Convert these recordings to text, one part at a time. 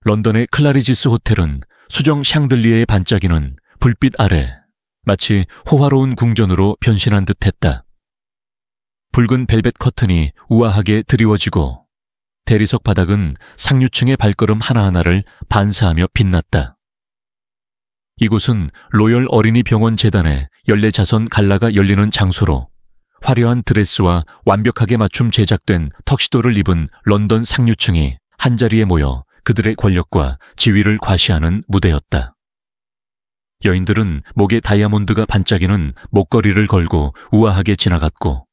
런던의 클라리지스 호텔은 수정 샹들리에의 반짝이는 불빛 아래 마치 호화로운 궁전으로 변신한 듯했다. 붉은 벨벳 커튼이 우아하게 드리워지고 대리석 바닥은 상류층의 발걸음 하나하나를 반사하며 빛났다. 이곳은 로열 어린이 병원 재단의 연례자선 갈라가 열리는 장소로 화려한 드레스와 완벽하게 맞춤 제작된 턱시도를 입은 런던 상류층이 한자리에 모여 그들의 권력과 지위를 과시하는 무대였다. 여인들은 목에 다이아몬드가 반짝이는 목걸이를 걸고 우아하게 지나갔고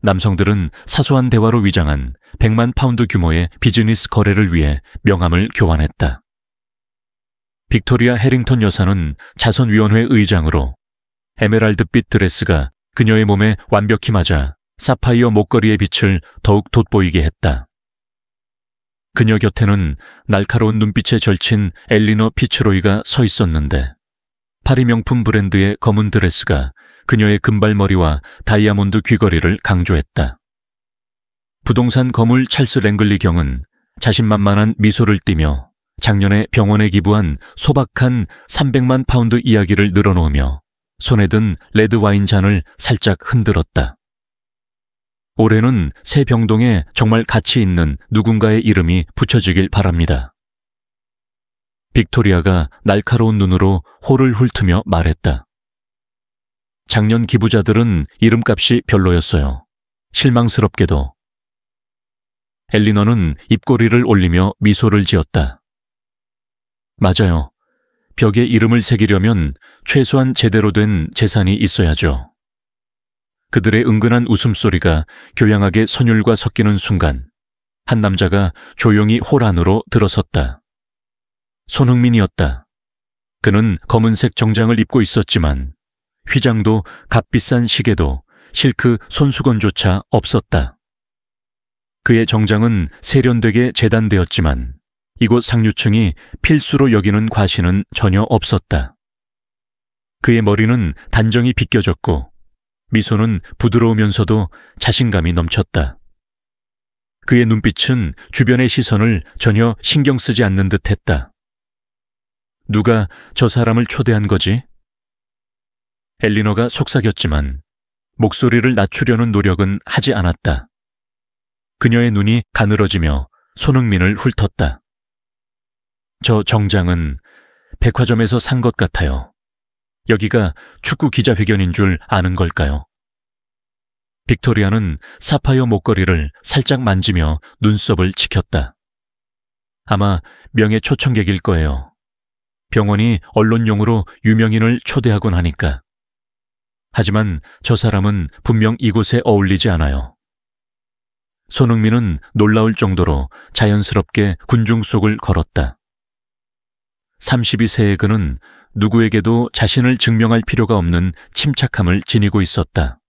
남성들은 사소한 대화로 위장한 100만 파운드 규모의 비즈니스 거래를 위해 명함을 교환했다. 빅토리아 해링턴 여사는 자선위원회 의장으로 에메랄드빛 드레스가 그녀의 몸에 완벽히 맞아 사파이어 목걸이의 빛을 더욱 돋보이게 했다. 그녀 곁에는 날카로운 눈빛에 절친 엘리너 피츠로이가 서 있었는데 파리 명품 브랜드의 검은 드레스가 그녀의 금발머리와 다이아몬드 귀걸이를 강조했다. 부동산 거물 찰스 랭글리 경은 자신만만한 미소를 띠며 작년에 병원에 기부한 소박한 300만 파운드 이야기를 늘어놓으며 손에 든 레드 와인 잔을 살짝 흔들었다. 올해는 새 병동에 정말 가치 있는 누군가의 이름이 붙여지길 바랍니다. 빅토리아가 날카로운 눈으로 홀을 훑으며 말했다. 작년 기부자들은 이름값이 별로였어요. 실망스럽게도. 엘리너는 입꼬리를 올리며 미소를 지었다. 맞아요. 벽에 이름을 새기려면 최소한 제대로 된 재산이 있어야죠. 그들의 은근한 웃음소리가 교양하게 선율과 섞이는 순간 한 남자가 조용히 홀 안으로 들어섰다. 손흥민이었다. 그는 검은색 정장을 입고 있었지만 휘장도 값비싼 시계도 실크 손수건조차 없었다. 그의 정장은 세련되게 재단되었지만 이곳 상류층이 필수로 여기는 과시는 전혀 없었다. 그의 머리는 단정히 빗겨졌고 미소는 부드러우면서도 자신감이 넘쳤다. 그의 눈빛은 주변의 시선을 전혀 신경 쓰지 않는 듯했다. 누가 저 사람을 초대한 거지? 엘리너가 속삭였지만 목소리를 낮추려는 노력은 하지 않았다. 그녀의 눈이 가늘어지며 손흥민을 훑었다. 저 정장은 백화점에서 산 것 같아요. 여기가 축구 기자회견인 줄 아는 걸까요? 빅토리아는 사파이어 목걸이를 살짝 만지며 눈썹을 치켰다. 아마 명예 초청객일 거예요. 병원이 언론용으로 유명인을 초대하곤 하니까. 하지만 저 사람은 분명 이곳에 어울리지 않아요. 손흥민은 놀라울 정도로 자연스럽게 군중 속을 걸었다. 32세의 그는 누구에게도 자신을 증명할 필요가 없는 침착함을 지니고 있었다.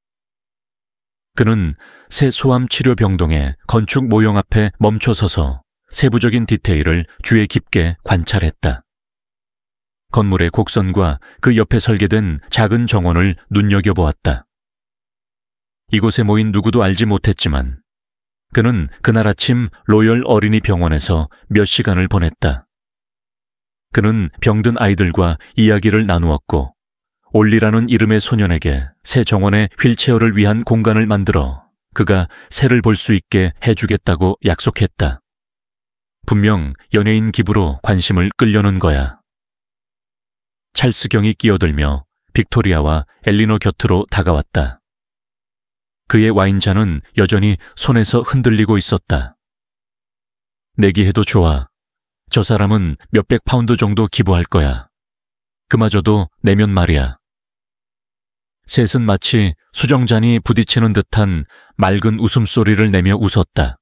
그는 새 소암치료 병동의 건축 모형 앞에 멈춰서서 세부적인 디테일을 주의 깊게 관찰했다. 건물의 곡선과 그 옆에 설계된 작은 정원을 눈여겨보았다. 이곳에 모인 누구도 알지 못했지만 그는 그날 아침 로열 어린이 병원에서 몇 시간을 보냈다. 그는 병든 아이들과 이야기를 나누었고 올리라는 이름의 소년에게 새 정원에 휠체어를 위한 공간을 만들어 그가 새를 볼 수 있게 해주겠다고 약속했다. 분명 연예인 기부로 관심을 끌려는 거야. 찰스 경이 끼어들며 빅토리아와 엘리너 곁으로 다가왔다. 그의 와인잔은 여전히 손에서 흔들리고 있었다. 내기해도 좋아. 저 사람은 몇백 파운드 정도 기부할 거야. 그마저도 내면 말이야. 셋은 마치 수정잔이 부딪히는 듯한 맑은 웃음소리를 내며 웃었다.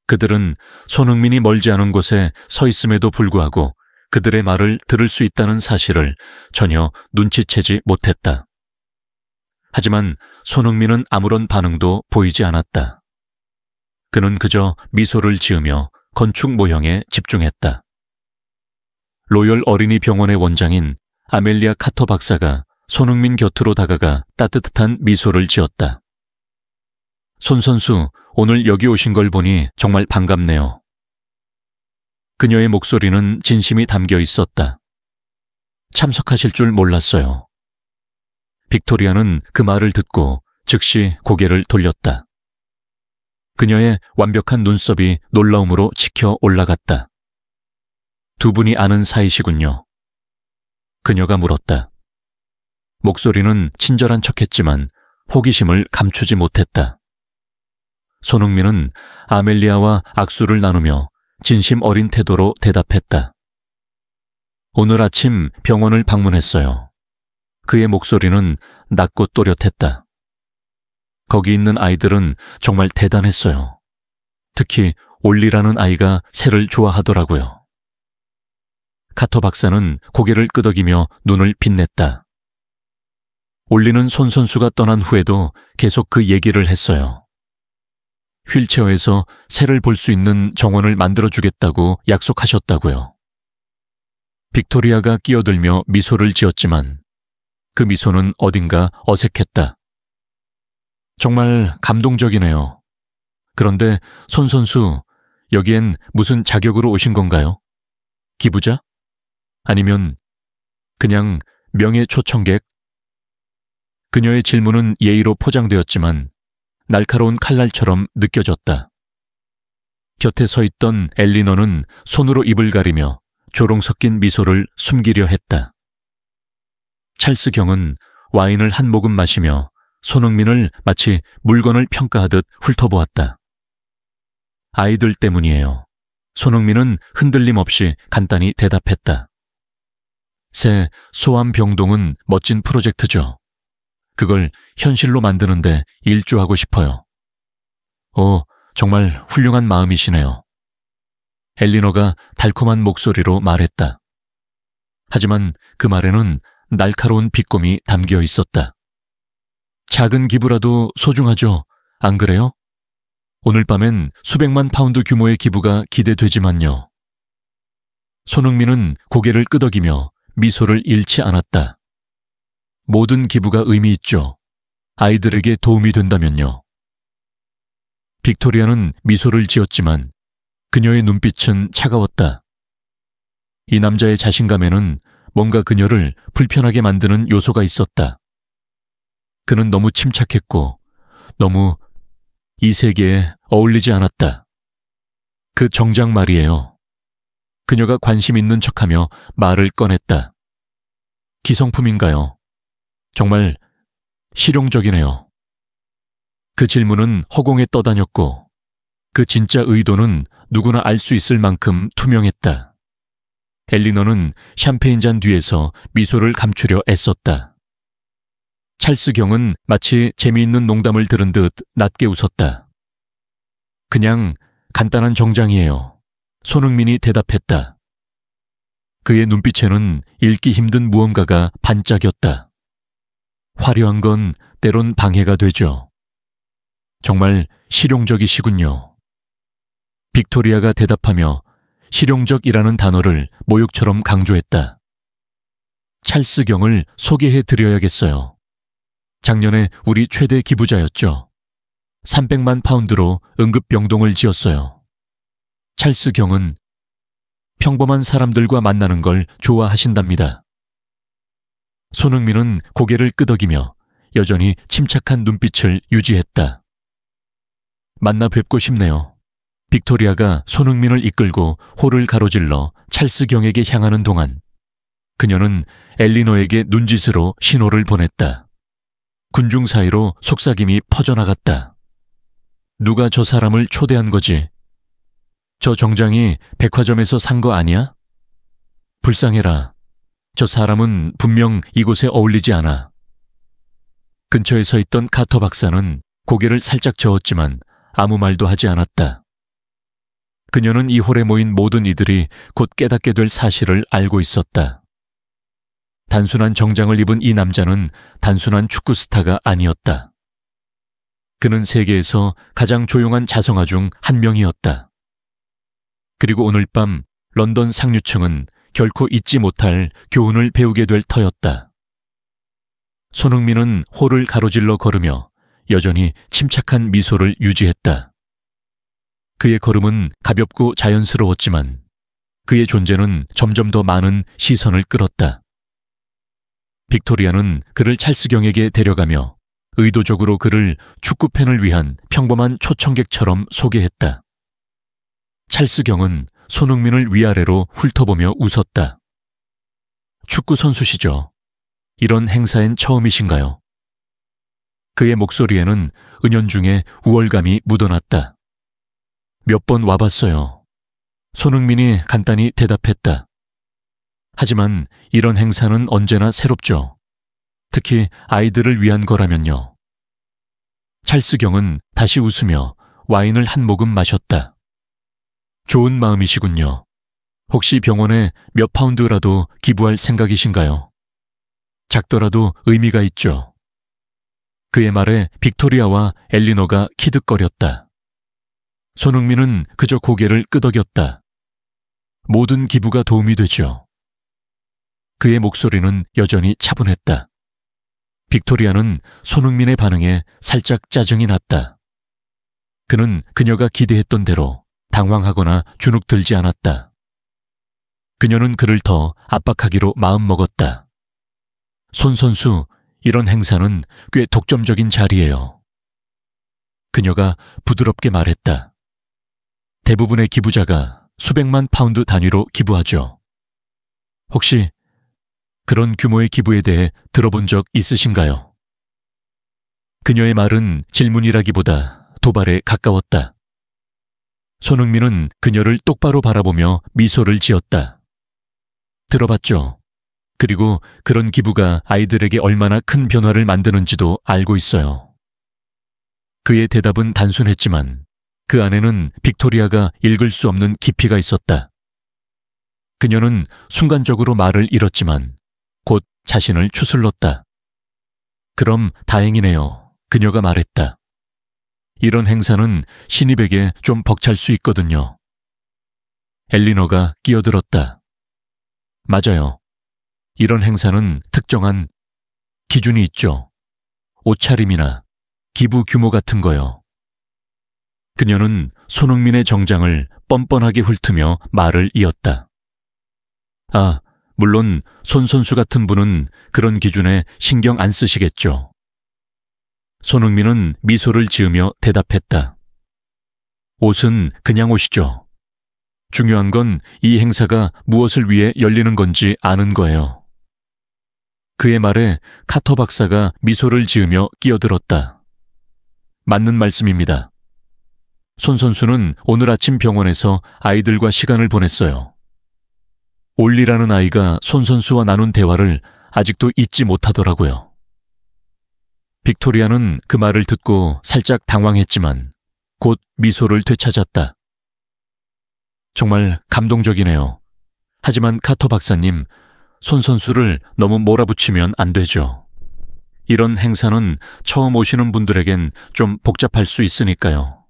그들은 손흥민이 멀지 않은 곳에 서 있음에도 불구하고 그들의 말을 들을 수 있다는 사실을 전혀 눈치채지 못했다. 하지만 손흥민은 아무런 반응도 보이지 않았다. 그는 그저 미소를 지으며 건축 모형에 집중했다. 로열 어린이 병원의 원장인 아멜리아 카터 박사가 손흥민 곁으로 다가가 따뜻한 미소를 지었다. 손 선수, 오늘 여기 오신 걸 보니 정말 반갑네요. 그녀의 목소리는 진심이 담겨 있었다. 참석하실 줄 몰랐어요. 빅토리아는 그 말을 듣고 즉시 고개를 돌렸다. 그녀의 완벽한 눈썹이 놀라움으로 치켜 올라갔다. 두 분이 아는 사이시군요. 그녀가 물었다. 목소리는 친절한 척했지만 호기심을 감추지 못했다. 손흥민은 아멜리아와 악수를 나누며 진심 어린 태도로 대답했다. 오늘 아침 병원을 방문했어요. 그의 목소리는 낮고 또렷했다. 거기 있는 아이들은 정말 대단했어요. 특히 올리라는 아이가 새를 좋아하더라고요. 카터 박사는 고개를 끄덕이며 눈을 빛냈다. 올리는 손 선수가 떠난 후에도 계속 그 얘기를 했어요. 휠체어에서 새를 볼 수 있는 정원을 만들어주겠다고 약속하셨다고요. 빅토리아가 끼어들며 미소를 지었지만 그 미소는 어딘가 어색했다. 정말 감동적이네요. 그런데 손 선수, 여기엔 무슨 자격으로 오신 건가요? 기부자? 아니면 그냥 명예 초청객? 그녀의 질문은 예의로 포장되었지만 날카로운 칼날처럼 느껴졌다. 곁에 서 있던 엘리너는 손으로 입을 가리며 조롱 섞인 미소를 숨기려 했다. 찰스 경은 와인을 한 모금 마시며 손흥민을 마치 물건을 평가하듯 훑어보았다. 아이들 때문이에요. 손흥민은 흔들림 없이 간단히 대답했다. 새 소암병동은 멋진 프로젝트죠. 그걸 현실로 만드는데 일조하고 싶어요. 정말 훌륭한 마음이시네요. 엘리너가 달콤한 목소리로 말했다. 하지만 그 말에는 날카로운 비꼼이 담겨 있었다. 작은 기부라도 소중하죠. 안 그래요? 오늘 밤엔 수백만 파운드 규모의 기부가 기대되지만요. 손흥민은 고개를 끄덕이며 미소를 잃지 않았다. 모든 기부가 의미 있죠. 아이들에게 도움이 된다면요. 빅토리아는 미소를 지었지만 그녀의 눈빛은 차가웠다. 이 남자의 자신감에는 뭔가 그녀를 불편하게 만드는 요소가 있었다. 그는 너무 침착했고 너무 이 세계에 어울리지 않았다. 그 정작 말이에요. 그녀가 관심 있는 척하며 말을 꺼냈다. 기성품인가요? 정말 실용적이네요. 그 질문은 허공에 떠다녔고 그 진짜 의도는 누구나 알 수 있을 만큼 투명했다. 엘리너는 샴페인 잔 뒤에서 미소를 감추려 애썼다. 찰스 경은 마치 재미있는 농담을 들은 듯 낮게 웃었다. 그냥 간단한 정장이에요. 손흥민이 대답했다. 그의 눈빛에는 읽기 힘든 무언가가 반짝였다. 화려한 건 때론 방해가 되죠. 정말 실용적이시군요. 빅토리아가 대답하며 실용적이라는 단어를 모욕처럼 강조했다. 찰스 경을 소개해 드려야겠어요. 작년에 우리 최대 기부자였죠. 300만 파운드로 응급병동을 지었어요. 찰스 경은 평범한 사람들과 만나는 걸 좋아하신답니다. 손흥민은 고개를 끄덕이며 여전히 침착한 눈빛을 유지했다. 만나 뵙고 싶네요. 빅토리아가 손흥민을 이끌고 홀을 가로질러 찰스 경에게 향하는 동안 그녀는 엘리너에게 눈짓으로 신호를 보냈다. 군중 사이로 속삭임이 퍼져나갔다. 누가 저 사람을 초대한 거지? 저 정장이 백화점에서 산 거 아니야? 불쌍해라. 저 사람은 분명 이곳에 어울리지 않아. 근처에 서 있던 카터 박사는 고개를 살짝 저었지만 아무 말도 하지 않았다. 그녀는 이 홀에 모인 모든 이들이 곧 깨닫게 될 사실을 알고 있었다. 단순한 정장을 입은 이 남자는 단순한 축구 스타가 아니었다. 그는 세계에서 가장 조용한 자성아 중 한 명이었다. 그리고 오늘 밤 런던 상류층은 결코 잊지 못할 교훈을 배우게 될 터였다. 손흥민은 홀을 가로질러 걸으며 여전히 침착한 미소를 유지했다. 그의 걸음은 가볍고 자연스러웠지만 그의 존재는 점점 더 많은 시선을 끌었다. 빅토리아는 그를 찰스경에게 데려가며 의도적으로 그를 축구팬을 위한 평범한 초청객처럼 소개했다. 찰스경은 손흥민을 위아래로 훑어보며 웃었다. 축구 선수시죠? 이런 행사엔 처음이신가요? 그의 목소리에는 은연중에 우월감이 묻어났다. 몇 번 와봤어요. 손흥민이 간단히 대답했다. 하지만 이런 행사는 언제나 새롭죠. 특히 아이들을 위한 거라면요. 찰스경은 다시 웃으며 와인을 한 모금 마셨다. 좋은 마음이시군요. 혹시 병원에 몇 파운드라도 기부할 생각이신가요? 작더라도 의미가 있죠. 그의 말에 빅토리아와 엘리너가 키득거렸다. 손흥민은 그저 고개를 끄덕였다. 모든 기부가 도움이 되죠. 그의 목소리는 여전히 차분했다. 빅토리아는 손흥민의 반응에 살짝 짜증이 났다. 그는 그녀가 기대했던 대로 당황하거나 주눅들지 않았다. 그녀는 그를 더 압박하기로 마음먹었다. 손 선수, 이런 행사는 꽤 독점적인 자리예요. 그녀가 부드럽게 말했다. 대부분의 기부자가 수백만 파운드 단위로 기부하죠. 혹시 그런 규모의 기부에 대해 들어본 적 있으신가요? 그녀의 말은 질문이라기보다 도발에 가까웠다. 손흥민은 그녀를 똑바로 바라보며 미소를 지었다. 들어봤죠. 그리고 그런 기부가 아이들에게 얼마나 큰 변화를 만드는지도 알고 있어요. 그의 대답은 단순했지만 그 안에는 빅토리아가 읽을 수 없는 깊이가 있었다. 그녀는 순간적으로 말을 잃었지만 곧 자신을 추슬렀다. 그럼 다행이네요. 그녀가 말했다. 이런 행사는 신입에게 좀 벅찰 수 있거든요. 엘리너가 끼어들었다. 맞아요. 이런 행사는 특정한 기준이 있죠. 옷차림이나 기부 규모 같은 거요. 그녀는 손흥민의 정장을 뻔뻔하게 훑으며 말을 이었다. 아, 물론 손 선수 같은 분은 그런 기준에 신경 안 쓰시겠죠. 손흥민은 미소를 지으며 대답했다. 옷은 그냥 옷이죠. 중요한 건 이 행사가 무엇을 위해 열리는 건지 아는 거예요. 그의 말에 카터 박사가 미소를 지으며 끼어들었다. 맞는 말씀입니다. 손 선수는 오늘 아침 병원에서 아이들과 시간을 보냈어요. 올리라는 아이가 손 선수와 나눈 대화를 아직도 잊지 못하더라고요. 빅토리아는 그 말을 듣고 살짝 당황했지만 곧 미소를 되찾았다. 정말 감동적이네요. 하지만 카터 박사님, 손 선수를 너무 몰아붙이면 안 되죠. 이런 행사는 처음 오시는 분들에겐 좀 복잡할 수 있으니까요.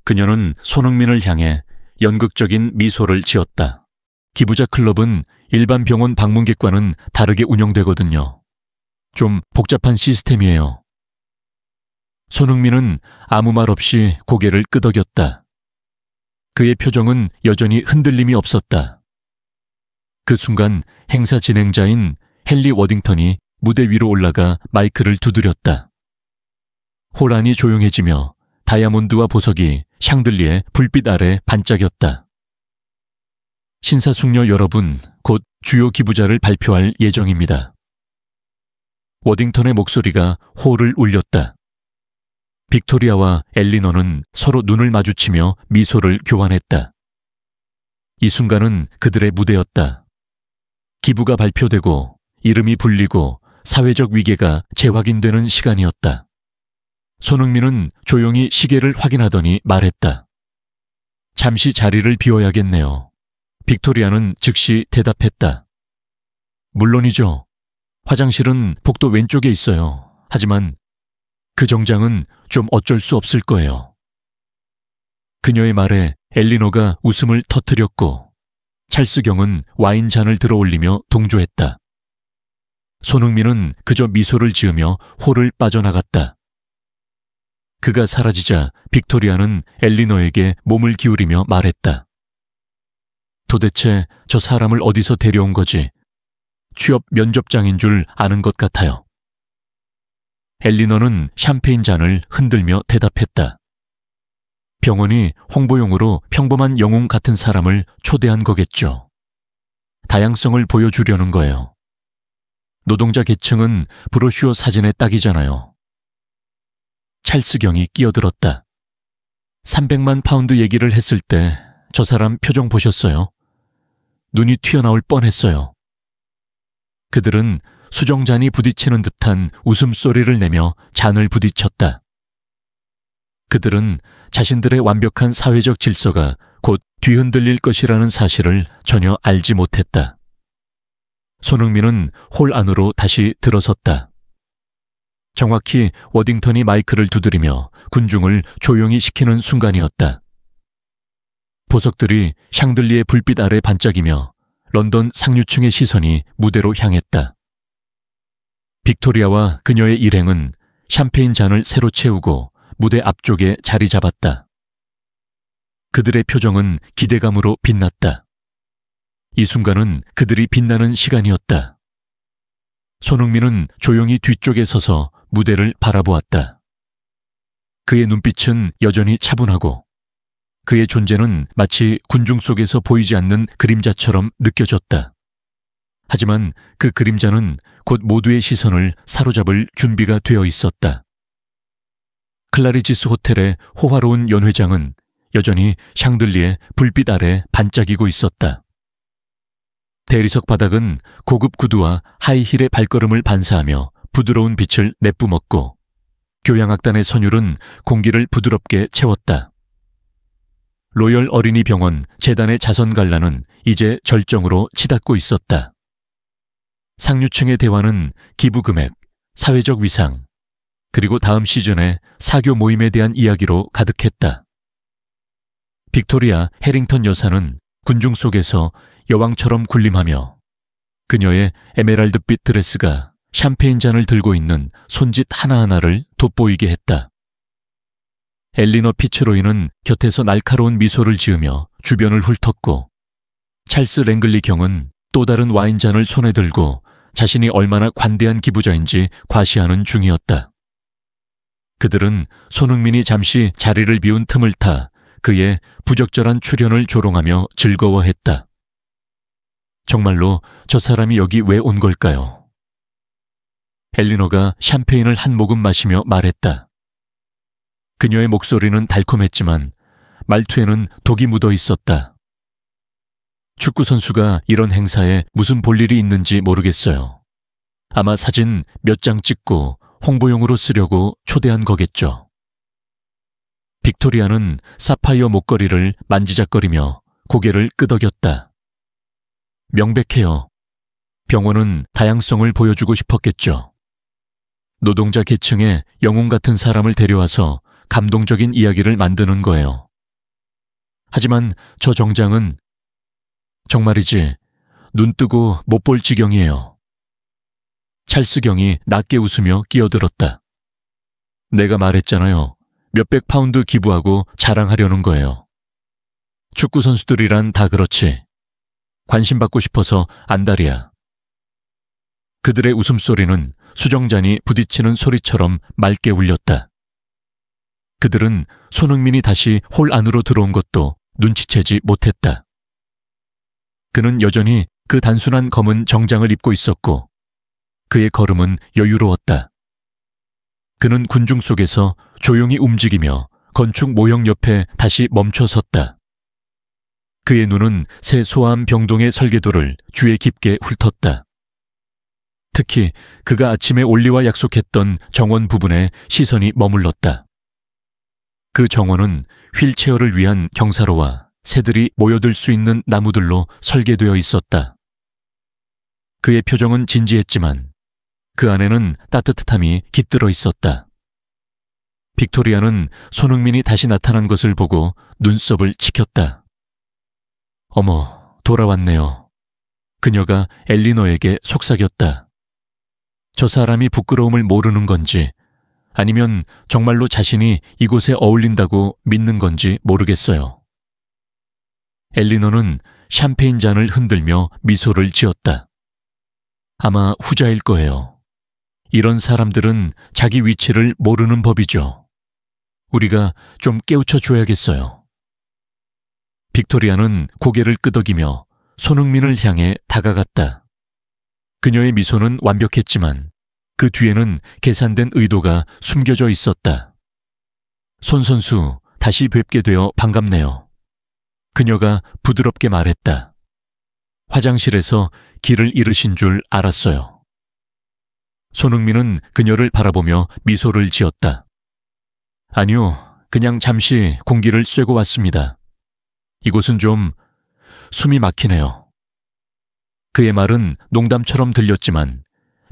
그녀는 손흥민을 향해 연극적인 미소를 지었다. 기부자 클럽은 일반 병원 방문객과는 다르게 운영되거든요. 좀 복잡한 시스템이에요. 손흥민은 아무 말 없이 고개를 끄덕였다. 그의 표정은 여전히 흔들림이 없었다. 그 순간 행사 진행자인 헨리 워딩턴이 무대 위로 올라가 마이크를 두드렸다. 홀 안이 조용해지며 다이아몬드와 보석이 샹들리에 불빛 아래 반짝였다. 신사숙녀 여러분, 곧 주요 기부자를 발표할 예정입니다. 워딩턴의 목소리가 홀을 울렸다. 빅토리아와 엘리너는 서로 눈을 마주치며 미소를 교환했다. 이 순간은 그들의 무대였다. 기부가 발표되고 이름이 불리고 사회적 위계가 재확인되는 시간이었다. 손흥민은 조용히 시계를 확인하더니 말했다. 잠시 자리를 비워야겠네요. 빅토리아는 즉시 대답했다. 물론이죠. 화장실은 복도 왼쪽에 있어요. 하지만 그 정장은 좀 어쩔 수 없을 거예요. 그녀의 말에 엘리너가 웃음을 터뜨렸고 찰스경은 와인잔을 들어올리며 동조했다. 손흥민은 그저 미소를 지으며 홀을 빠져나갔다. 그가 사라지자 빅토리아는 엘리너에게 몸을 기울이며 말했다. 도대체 저 사람을 어디서 데려온 거지? 취업 면접장인 줄 아는 것 같아요. 엘리너는 샴페인 잔을 흔들며 대답했다. 병원이 홍보용으로 평범한 영웅 같은 사람을 초대한 거겠죠. 다양성을 보여주려는 거예요. 노동자 계층은 브로슈어 사진에 딱이잖아요. 찰스경이 끼어들었다. 300만 파운드 얘기를 했을 때 저 사람 표정 보셨어요? 눈이 튀어나올 뻔했어요. 그들은 수정잔이 부딪히는 듯한 웃음소리를 내며 잔을 부딪혔다. 그들은 자신들의 완벽한 사회적 질서가 곧 뒤흔들릴 것이라는 사실을 전혀 알지 못했다. 손흥민은 홀 안으로 다시 들어섰다. 정확히 워딩턴이 마이크를 두드리며 군중을 조용히 시키는 순간이었다. 보석들이 샹들리의 불빛 아래 반짝이며 런던 상류층의 시선이 무대로 향했다. 빅토리아와 그녀의 일행은 샴페인 잔을 새로 채우고 무대 앞쪽에 자리 잡았다. 그들의 표정은 기대감으로 빛났다. 이 순간은 그들이 빛나는 시간이었다. 손흥민은 조용히 뒤쪽에 서서 무대를 바라보았다. 그의 눈빛은 여전히 차분하고 그의 존재는 마치 군중 속에서 보이지 않는 그림자처럼 느껴졌다. 하지만 그 그림자는 곧 모두의 시선을 사로잡을 준비가 되어 있었다. 클라리지스 호텔의 호화로운 연회장은 여전히 샹들리의 불빛 아래 반짝이고 있었다. 대리석 바닥은 고급 구두와 하이힐의 발걸음을 반사하며 부드러운 빛을 내뿜었고 교향악단의 선율은 공기를 부드럽게 채웠다. 로열 어린이 병원 재단의 자선 관람은 이제 절정으로 치닫고 있었다. 상류층의 대화는 기부 금액, 사회적 위상, 그리고 다음 시즌의 사교 모임에 대한 이야기로 가득했다. 빅토리아 해링턴 여사는 군중 속에서 여왕처럼 군림하며 그녀의 에메랄드빛 드레스가 샴페인 잔을 들고 있는 손짓 하나하나를 돋보이게 했다. 엘리너 피츠로이는 곁에서 날카로운 미소를 지으며 주변을 훑었고 찰스 랭글리 경은 또 다른 와인잔을 손에 들고 자신이 얼마나 관대한 기부자인지 과시하는 중이었다. 그들은 손흥민이 잠시 자리를 비운 틈을 타 그의 부적절한 출연을 조롱하며 즐거워했다. 정말로 저 사람이 여기 왜 온 걸까요? 엘리너가 샴페인을 한 모금 마시며 말했다. 그녀의 목소리는 달콤했지만 말투에는 독이 묻어 있었다. 축구 선수가 이런 행사에 무슨 볼 일이 있는지 모르겠어요. 아마 사진 몇 장 찍고 홍보용으로 쓰려고 초대한 거겠죠. 빅토리아는 사파이어 목걸이를 만지작거리며 고개를 끄덕였다. 명백해요. 병원은 다양성을 보여주고 싶었겠죠. 노동자 계층의 영웅 같은 사람을 데려와서 감동적인 이야기를 만드는 거예요. 하지만 저 정장은 정말이지 눈 뜨고 못 볼 지경이에요. 찰스경이 낮게 웃으며 끼어들었다. 내가 말했잖아요. 몇백 파운드 기부하고 자랑하려는 거예요. 축구 선수들이란 다 그렇지. 관심받고 싶어서 안달이야. 그들의 웃음소리는 수정잔이 부딪히는 소리처럼 맑게 울렸다. 그들은 손흥민이 다시 홀 안으로 들어온 것도 눈치채지 못했다. 그는 여전히 그 단순한 검은 정장을 입고 있었고 그의 걸음은 여유로웠다. 그는 군중 속에서 조용히 움직이며 건축 모형 옆에 다시 멈춰 섰다. 그의 눈은 새 소아암 병동의 설계도를 주의 깊게 훑었다. 특히 그가 아침에 올리와 약속했던 정원 부분에 시선이 머물렀다. 그 정원은 휠체어를 위한 경사로와 새들이 모여들 수 있는 나무들로 설계되어 있었다. 그의 표정은 진지했지만 그 안에는 따뜻함이 깃들어 있었다. 빅토리아는 손흥민이 다시 나타난 것을 보고 눈썹을 치켰다. 어머, 돌아왔네요. 그녀가 엘리너에게 속삭였다. 저 사람이 부끄러움을 모르는 건지 아니면 정말로 자신이 이곳에 어울린다고 믿는 건지 모르겠어요. 엘리너는 샴페인 잔을 흔들며 미소를 지었다. 아마 후자일 거예요. 이런 사람들은 자기 위치를 모르는 법이죠. 우리가 좀 깨우쳐 줘야겠어요. 빅토리아는 고개를 끄덕이며 손흥민을 향해 다가갔다. 그녀의 미소는 완벽했지만 그 뒤에는 계산된 의도가 숨겨져 있었다. 손 선수, 다시 뵙게 되어 반갑네요. 그녀가 부드럽게 말했다. 화장실에서 길을 잃으신 줄 알았어요. 손흥민은 그녀를 바라보며 미소를 지었다. 아니요, 그냥 잠시 공기를 쐬고 왔습니다. 이곳은 좀 숨이 막히네요. 그의 말은 농담처럼 들렸지만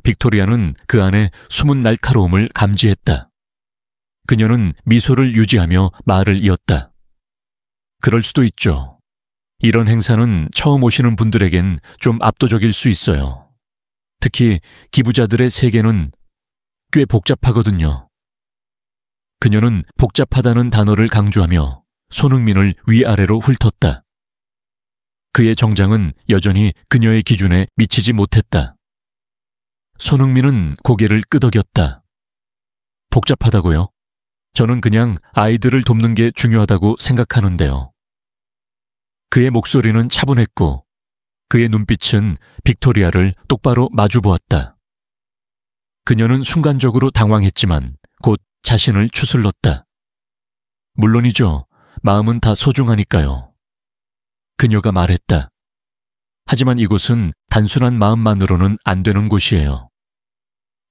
빅토리아는 그 안에 숨은 날카로움을 감지했다. 그녀는 미소를 유지하며 말을 이었다. 그럴 수도 있죠. 이런 행사는 처음 오시는 분들에겐 좀 압도적일 수 있어요. 특히 기부자들의 세계는 꽤 복잡하거든요. 그녀는 복잡하다는 단어를 강조하며 손흥민을 위아래로 훑었다. 그의 정장은 여전히 그녀의 기준에 미치지 못했다. 손흥민은 고개를 끄덕였다. 복잡하다고요? 저는 그냥 아이들을 돕는 게 중요하다고 생각하는데요. 그의 목소리는 차분했고 그의 눈빛은 빅토리아를 똑바로 마주보았다. 그녀는 순간적으로 당황했지만 곧 자신을 추슬렀다. 물론이죠. 마음은 다 소중하니까요. 그녀가 말했다. 하지만 이곳은 단순한 마음만으로는 안 되는 곳이에요.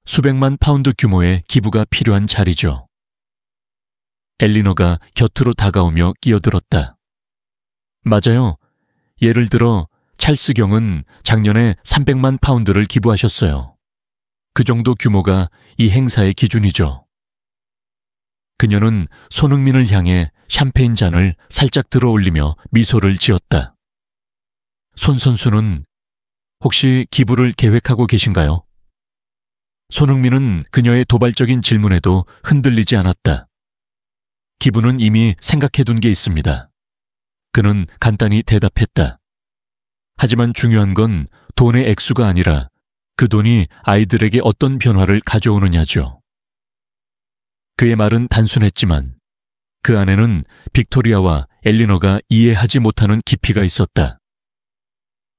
수백만 파운드 규모의 기부가 필요한 자리죠. 엘리너가 곁으로 다가오며 끼어들었다. 맞아요. 예를 들어 찰스 경은 작년에 300만 파운드를 기부하셨어요. 그 정도 규모가 이 행사의 기준이죠. 그녀는 손흥민을 향해 샴페인 잔을 살짝 들어 올리며 미소를 지었다. 손 선수는 혹시 기부를 계획하고 계신가요? 손흥민은 그녀의 도발적인 질문에도 흔들리지 않았다. 기부는 이미 생각해둔 게 있습니다. 그는 간단히 대답했다. 하지만 중요한 건 돈의 액수가 아니라 그 돈이 아이들에게 어떤 변화를 가져오느냐죠. 그의 말은 단순했지만 그 안에는 빅토리아와 엘리너가 이해하지 못하는 깊이가 있었다.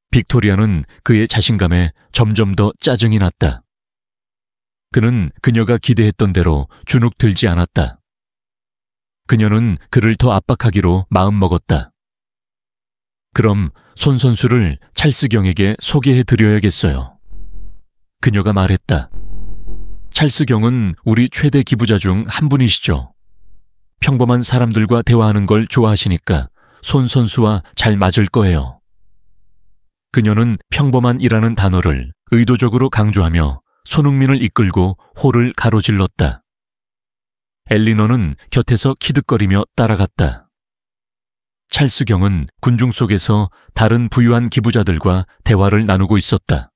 빅토리아는 그의 자신감에 점점 더 짜증이 났다. 그는 그녀가 기대했던 대로 주눅 들지 않았다. 그녀는 그를 더 압박하기로 마음먹었다. 그럼 손 선수를 찰스 경에게 소개해 드려야겠어요. 그녀가 말했다. 찰스 경은 우리 최대 기부자 중 한 분이시죠. 평범한 사람들과 대화하는 걸 좋아하시니까 손 선수와 잘 맞을 거예요. 그녀는 평범한이라는 단어를 의도적으로 강조하며 손흥민을 이끌고 홀을 가로질렀다. 엘리너는 곁에서 키득거리며 따라갔다. 찰스 경은 군중 속에서 다른 부유한 기부자들과 대화를 나누고 있었다.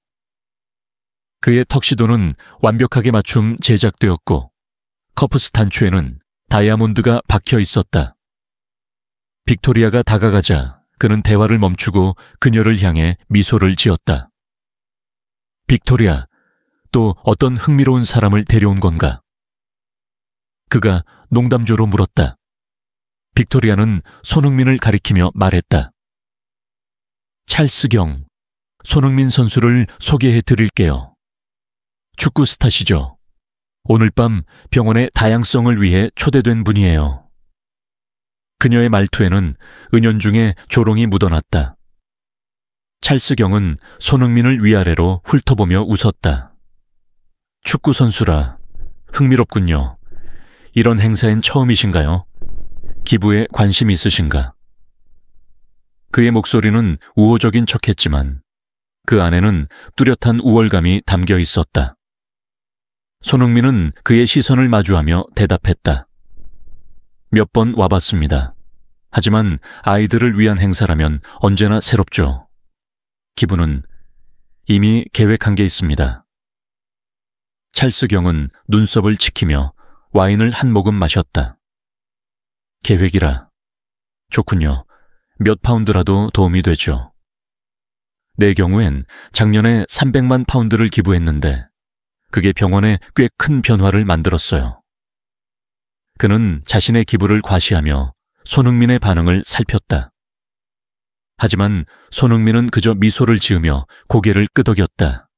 그의 턱시도는 완벽하게 맞춤 제작되었고 커프스 단추에는 다이아몬드가 박혀 있었다. 빅토리아가 다가가자 그는 대화를 멈추고 그녀를 향해 미소를 지었다. 빅토리아, 또 어떤 흥미로운 사람을 데려온 건가? 그가 농담조로 물었다. 빅토리아는 손흥민을 가리키며 말했다. 찰스 경, 손흥민 선수를 소개해 드릴게요. 축구 스타시죠. 오늘 밤 병원의 다양성을 위해 초대된 분이에요. 그녀의 말투에는 은연중에 조롱이 묻어났다. 찰스 경은 손흥민을 위아래로 훑어보며 웃었다. 축구 선수라 흥미롭군요. 이런 행사엔 처음이신가요? 기부에 관심 있으신가? 그의 목소리는 우호적인 척했지만 그 안에는 뚜렷한 우월감이 담겨 있었다. 손흥민은 그의 시선을 마주하며 대답했다. 몇 번 와봤습니다. 하지만 아이들을 위한 행사라면 언제나 새롭죠. 기부는 이미 계획한 게 있습니다. 찰스 경은 눈썹을 치키며 와인을 한 모금 마셨다. 계획이라. 좋군요. 몇 파운드라도 도움이 되죠. 내 경우엔 작년에 300만 파운드를 기부했는데 그게 병원에 꽤 큰 변화를 만들었어요. 그는 자신의 기부를 과시하며 손흥민의 반응을 살폈다. 하지만 손흥민은 그저 미소를 지으며 고개를 끄덕였다.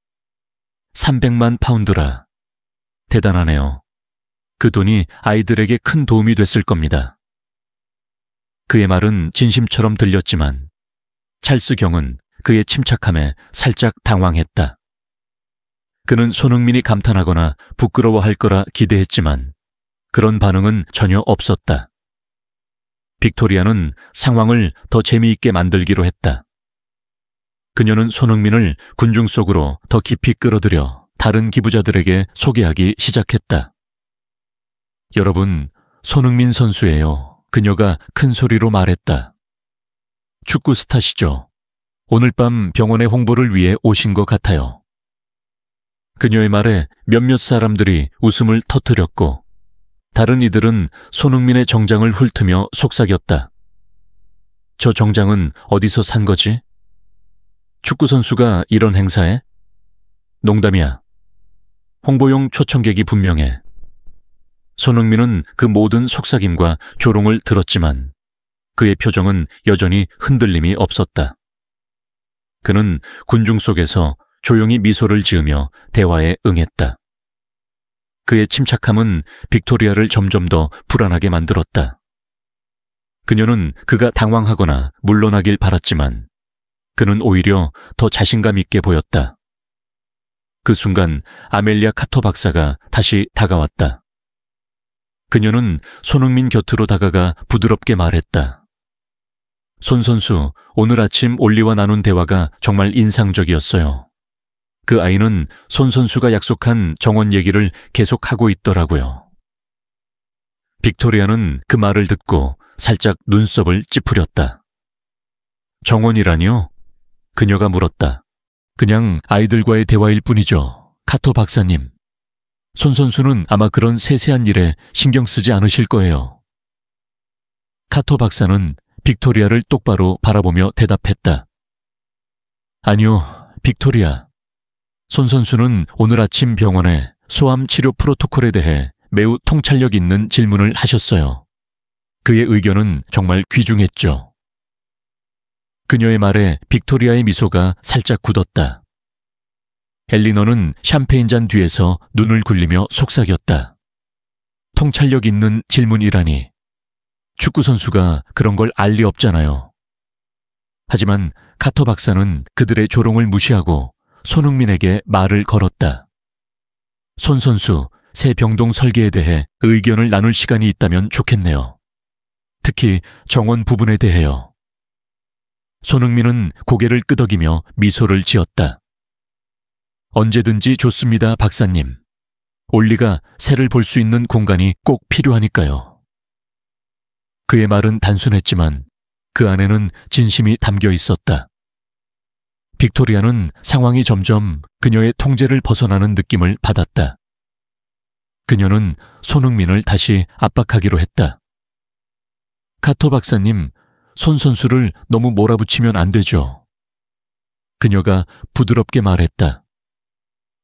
300만 파운드라. 대단하네요. 그 돈이 아이들에게 큰 도움이 됐을 겁니다. 그의 말은 진심처럼 들렸지만 찰스 경은 그의 침착함에 살짝 당황했다. 그는 손흥민이 감탄하거나 부끄러워할 거라 기대했지만 그런 반응은 전혀 없었다. 빅토리아는 상황을 더 재미있게 만들기로 했다. 그녀는 손흥민을 군중 속으로 더 깊이 끌어들여 다른 기부자들에게 소개하기 시작했다. 여러분, 손흥민 선수예요. 그녀가 큰 소리로 말했다. 축구 스타시죠. 오늘 밤 병원의 홍보를 위해 오신 것 같아요. 그녀의 말에 몇몇 사람들이 웃음을 터뜨렸고 다른 이들은 손흥민의 정장을 훑으며 속삭였다. 저 정장은 어디서 산 거지? 축구선수가 이런 행사에? 농담이야. 홍보용 초청객이 분명해. 손흥민은 그 모든 속삭임과 조롱을 들었지만 그의 표정은 여전히 흔들림이 없었다. 그는 군중 속에서 조용히 미소를 지으며 대화에 응했다. 그의 침착함은 빅토리아를 점점 더 불안하게 만들었다. 그녀는 그가 당황하거나 물러나길 바랐지만 그는 오히려 더 자신감 있게 보였다. 그 순간 아멜리아 카토 박사가 다시 다가왔다. 그녀는 손흥민 곁으로 다가가 부드럽게 말했다. 손 선수, 오늘 아침 올리와 나눈 대화가 정말 인상적이었어요. 그 아이는 손 선수가 약속한 정원 얘기를 계속하고 있더라고요. 빅토리아는 그 말을 듣고 살짝 눈썹을 찌푸렸다. 정원이라니요? 그녀가 물었다. 그냥 아이들과의 대화일 뿐이죠. 카토 박사님. 손 선수는 아마 그런 세세한 일에 신경 쓰지 않으실 거예요. 카토 박사는 빅토리아를 똑바로 바라보며 대답했다. 아니요, 빅토리아. 손 선수는 오늘 아침 병원에 소암 치료 프로토콜에 대해 매우 통찰력 있는 질문을 하셨어요. 그의 의견은 정말 귀중했죠. 그녀의 말에 빅토리아의 미소가 살짝 굳었다. 엘리너는 샴페인 잔 뒤에서 눈을 굴리며 속삭였다. 통찰력 있는 질문이라니. 축구선수가 그런 걸 알 리 없잖아요. 하지만 카토 박사는 그들의 조롱을 무시하고 손흥민에게 말을 걸었다. 손 선수, 새 병동 설계에 대해 의견을 나눌 시간이 있다면 좋겠네요. 특히 정원 부분에 대해요. 손흥민은 고개를 끄덕이며 미소를 지었다. 언제든지 좋습니다, 박사님. 올리가 새를 볼 수 있는 공간이 꼭 필요하니까요. 그의 말은 단순했지만 그 안에는 진심이 담겨 있었다. 빅토리아는 상황이 점점 그녀의 통제를 벗어나는 느낌을 받았다. 그녀는 손흥민을 다시 압박하기로 했다. 카토 박사님, 손 선수를 너무 몰아붙이면 안 되죠. 그녀가 부드럽게 말했다.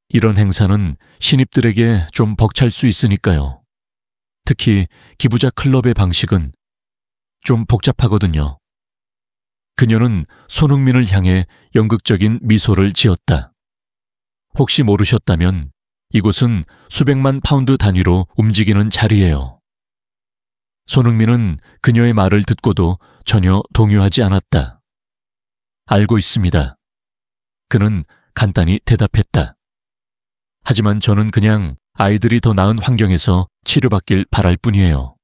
이런 행사는 신입들에게 좀 벅찰 수 있으니까요. 특히 기부자 클럽의 방식은 좀 복잡하거든요. 그녀는 손흥민을 향해 연극적인 미소를 지었다. 혹시 모르셨다면 이곳은 수백만 파운드 단위로 움직이는 자리예요. 손흥민은 그녀의 말을 듣고도 전혀 동요하지 않았다. 알고 있습니다. 그는 간단히 대답했다. 하지만 저는 그냥 아이들이 더 나은 환경에서 치료받길 바랄 뿐이에요.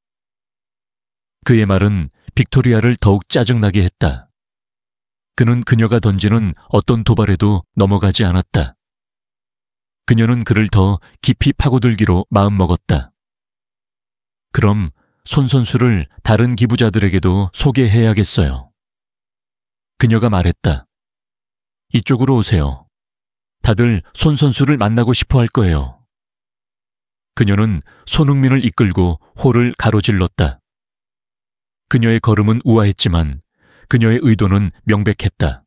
그의 말은 빅토리아를 더욱 짜증나게 했다. 그는 그녀가 던지는 어떤 도발에도 넘어가지 않았다. 그녀는 그를 더 깊이 파고들기로 마음먹었다. 그럼 손 선수를 다른 기부자들에게도 소개해야겠어요. 그녀가 말했다. 이쪽으로 오세요. 다들 손 선수를 만나고 싶어 할 거예요. 그녀는 손흥민을 이끌고 홀을 가로질렀다. 그녀의 걸음은 우아했지만 그녀의 의도는 명백했다.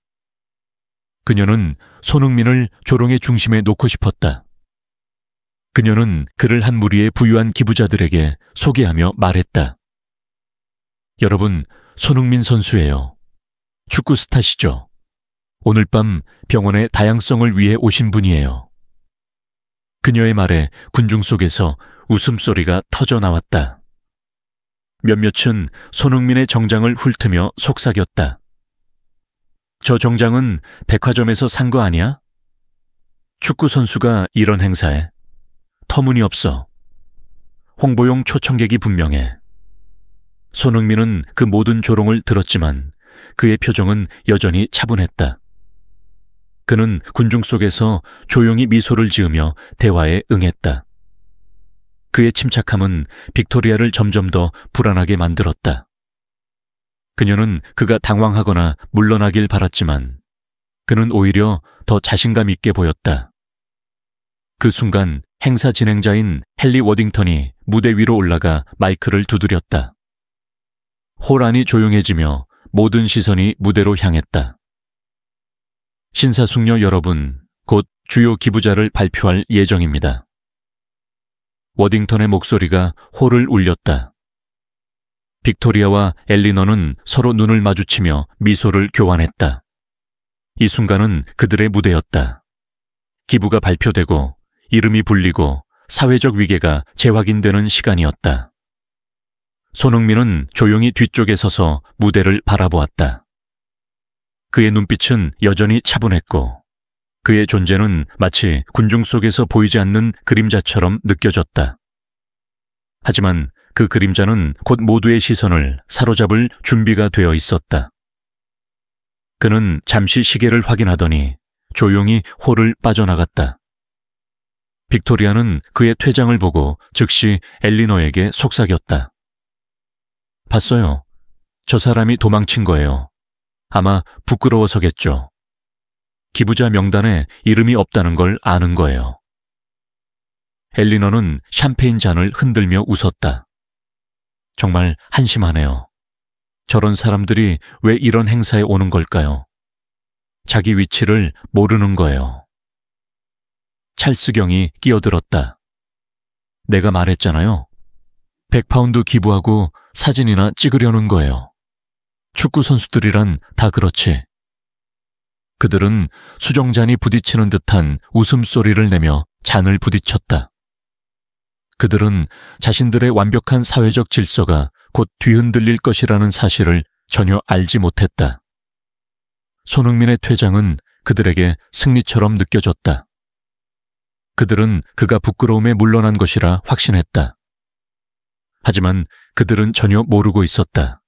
그녀는 손흥민을 조롱의 중심에 놓고 싶었다. 그녀는 그를 한 무리의 부유한 기부자들에게 소개하며 말했다. 여러분, 손흥민 선수예요. 축구 스타시죠. 오늘 밤 병원의 다양성을 위해 오신 분이에요. 그녀의 말에 군중 속에서 웃음소리가 터져 나왔다. 몇몇은 손흥민의 정장을 훑으며 속삭였다. 저 정장은 백화점에서 산 거 아니야? 축구 선수가 이런 행사에? 터무니없어. 홍보용 초청객이 분명해. 손흥민은 그 모든 조롱을 들었지만 그의 표정은 여전히 차분했다. 그는 군중 속에서 조용히 미소를 지으며 대화에 응했다. 그의 침착함은 빅토리아를 점점 더 불안하게 만들었다. 그녀는 그가 당황하거나 물러나길 바랐지만 그는 오히려 더 자신감 있게 보였다. 그 순간 행사 진행자인 헨리 워딩턴이 무대 위로 올라가 마이크를 두드렸다. 홀 안이 조용해지며 모든 시선이 무대로 향했다. 신사숙녀 여러분, 곧 주요 기부자를 발표할 예정입니다. 워딩턴의 목소리가 홀을 울렸다. 빅토리아와 엘리너는 서로 눈을 마주치며 미소를 교환했다. 이 순간은 그들의 무대였다. 기부가 발표되고 이름이 불리고 사회적 위계가 재확인되는 시간이었다. 손흥민은 조용히 뒤쪽에 서서 무대를 바라보았다. 그의 눈빛은 여전히 차분했고 그의 존재는 마치 군중 속에서 보이지 않는 그림자처럼 느껴졌다. 하지만 그 그림자는 곧 모두의 시선을 사로잡을 준비가 되어 있었다. 그는 잠시 시계를 확인하더니 조용히 홀을 빠져나갔다. 빅토리아는 그의 퇴장을 보고 즉시 엘리너에게 속삭였다. 봤어요. 저 사람이 도망친 거예요. 아마 부끄러워서겠죠. 기부자 명단에 이름이 없다는 걸 아는 거예요. 엘리너는 샴페인 잔을 흔들며 웃었다. 정말 한심하네요. 저런 사람들이 왜 이런 행사에 오는 걸까요? 자기 위치를 모르는 거예요. 찰스 경이 끼어들었다. 내가 말했잖아요. 100파운드 기부하고 사진이나 찍으려는 거예요. 축구 선수들이란 다 그렇지. 그들은 수정잔이 부딪히는 듯한 웃음소리를 내며 잔을 부딪혔다. 그들은 자신들의 완벽한 사회적 질서가 곧 뒤흔들릴 것이라는 사실을 전혀 알지 못했다. 손흥민의 퇴장은 그들에게 승리처럼 느껴졌다. 그들은 그가 부끄러움에 물러난 것이라 확신했다. 하지만 그들은 전혀 모르고 있었다.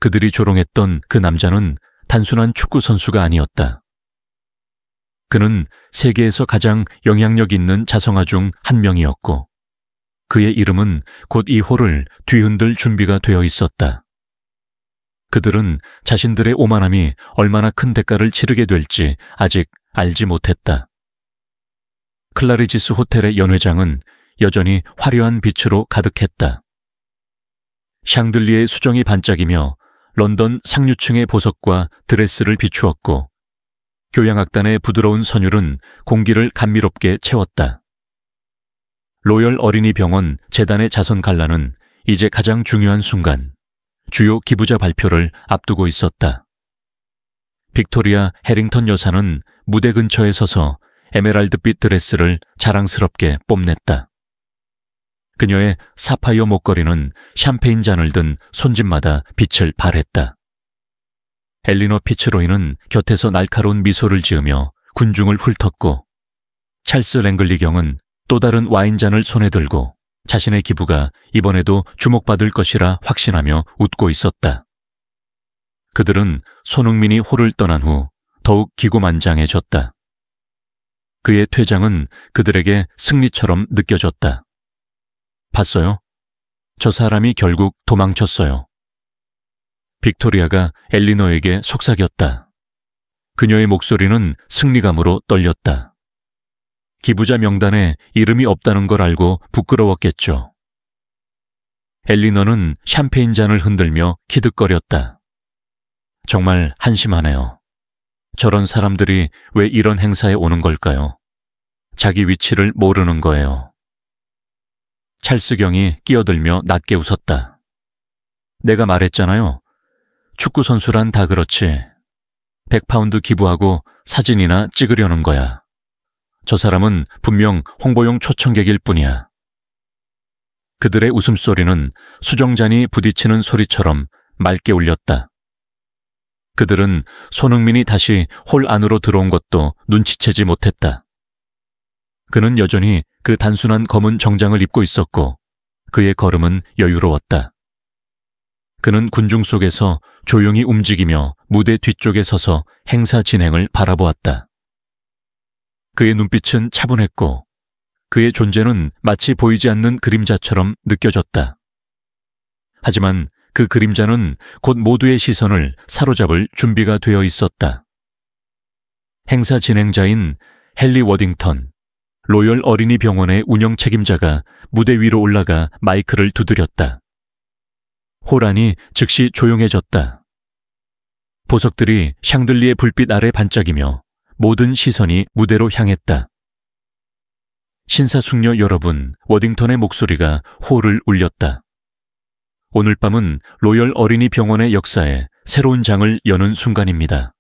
그들이 조롱했던 그 남자는 단순한 축구 선수가 아니었다. 그는 세계에서 가장 영향력 있는 자성아 중 한 명이었고 그의 이름은 곧 이 홀을 뒤흔들 준비가 되어 있었다. 그들은 자신들의 오만함이 얼마나 큰 대가를 치르게 될지 아직 알지 못했다. 클라리지스 호텔의 연회장은 여전히 화려한 빛으로 가득했다. 샹들리에 수정이 반짝이며 런던 상류층의 보석과 드레스를 비추었고 교향악단의 부드러운 선율은 공기를 감미롭게 채웠다. 로열 어린이 병원 재단의 자선 갈라는 이제 가장 중요한 순간, 주요 기부자 발표를 앞두고 있었다. 빅토리아 해링턴 여사는 무대 근처에 서서 에메랄드빛 드레스를 자랑스럽게 뽐냈다. 그녀의 사파이어 목걸이는 샴페인 잔을 든 손짓마다 빛을 발했다. 엘리너 피츠로이는 곁에서 날카로운 미소를 지으며 군중을 훑었고 찰스 랭글리 경은 또 다른 와인잔을 손에 들고 자신의 기부가 이번에도 주목받을 것이라 확신하며 웃고 있었다. 그들은 손흥민이 홀을 떠난 후 더욱 기고만장해졌다. 그의 퇴장은 그들에게 승리처럼 느껴졌다. 봤어요? 저 사람이 결국 도망쳤어요. 빅토리아가 엘리너에게 속삭였다. 그녀의 목소리는 승리감으로 떨렸다. 기부자 명단에 이름이 없다는 걸 알고 부끄러웠겠죠. 엘리너는 샴페인 잔을 흔들며 키득거렸다. 정말 한심하네요. 저런 사람들이 왜 이런 행사에 오는 걸까요? 자기 위치를 모르는 거예요. 찰스경이 끼어들며 낮게 웃었다. 내가 말했잖아요. 축구 선수란 다 그렇지. 100파운드 기부하고 사진이나 찍으려는 거야. 저 사람은 분명 홍보용 초청객일 뿐이야. 그들의 웃음소리는 수정잔이 부딪히는 소리처럼 맑게 울렸다. 그들은 손흥민이 다시 홀 안으로 들어온 것도 눈치채지 못했다. 그는 여전히 그 단순한 검은 정장을 입고 있었고 그의 걸음은 여유로웠다. 그는 군중 속에서 조용히 움직이며 무대 뒤쪽에 서서 행사 진행을 바라보았다. 그의 눈빛은 차분했고 그의 존재는 마치 보이지 않는 그림자처럼 느껴졌다. 하지만 그 그림자는 곧 모두의 시선을 사로잡을 준비가 되어 있었다. 행사 진행자인 헨리 워딩턴, 로열 어린이 병원의 운영 책임자가 무대 위로 올라가 마이크를 두드렸다. 홀 안이 즉시 조용해졌다. 보석들이 샹들리의 불빛 아래 반짝이며 모든 시선이 무대로 향했다. 신사숙녀 여러분, 워딩턴의 목소리가 홀을 울렸다. 오늘 밤은 로열 어린이 병원의 역사에 새로운 장을 여는 순간입니다.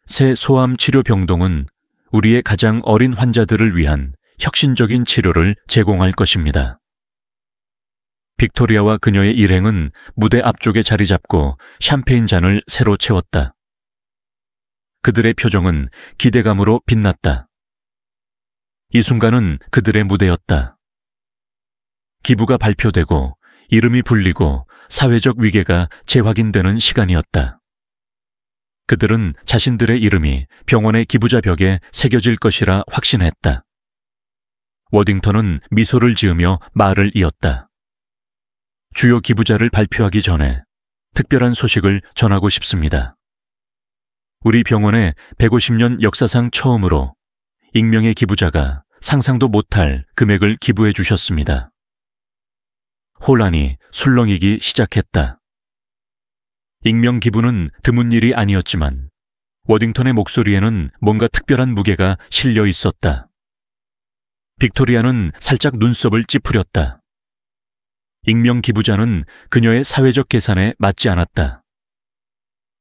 새 소암 치료 병동은 우리의 가장 어린 환자들을 위한 혁신적인 치료를 제공할 것입니다. 빅토리아와 그녀의 일행은 무대 앞쪽에 자리 잡고 샴페인 잔을 새로 채웠다. 그들의 표정은 기대감으로 빛났다. 이 순간은 그들의 무대였다. 기부가 발표되고 이름이 불리고 사회적 위계가 재확인되는 시간이었다. 그들은 자신들의 이름이 병원의 기부자 벽에 새겨질 것이라 확신했다. 워딩턴은 미소를 지으며 말을 이었다. 주요 기부자를 발표하기 전에 특별한 소식을 전하고 싶습니다. 우리 병원의 150년 역사상 처음으로 익명의 기부자가 상상도 못할 금액을 기부해 주셨습니다. 혼란이 술렁이기 시작했다. 익명 기부는 드문 일이 아니었지만 워딩턴의 목소리에는 뭔가 특별한 무게가 실려 있었다. 빅토리아는 살짝 눈썹을 찌푸렸다. 익명 기부자는 그녀의 사회적 계산에 맞지 않았다.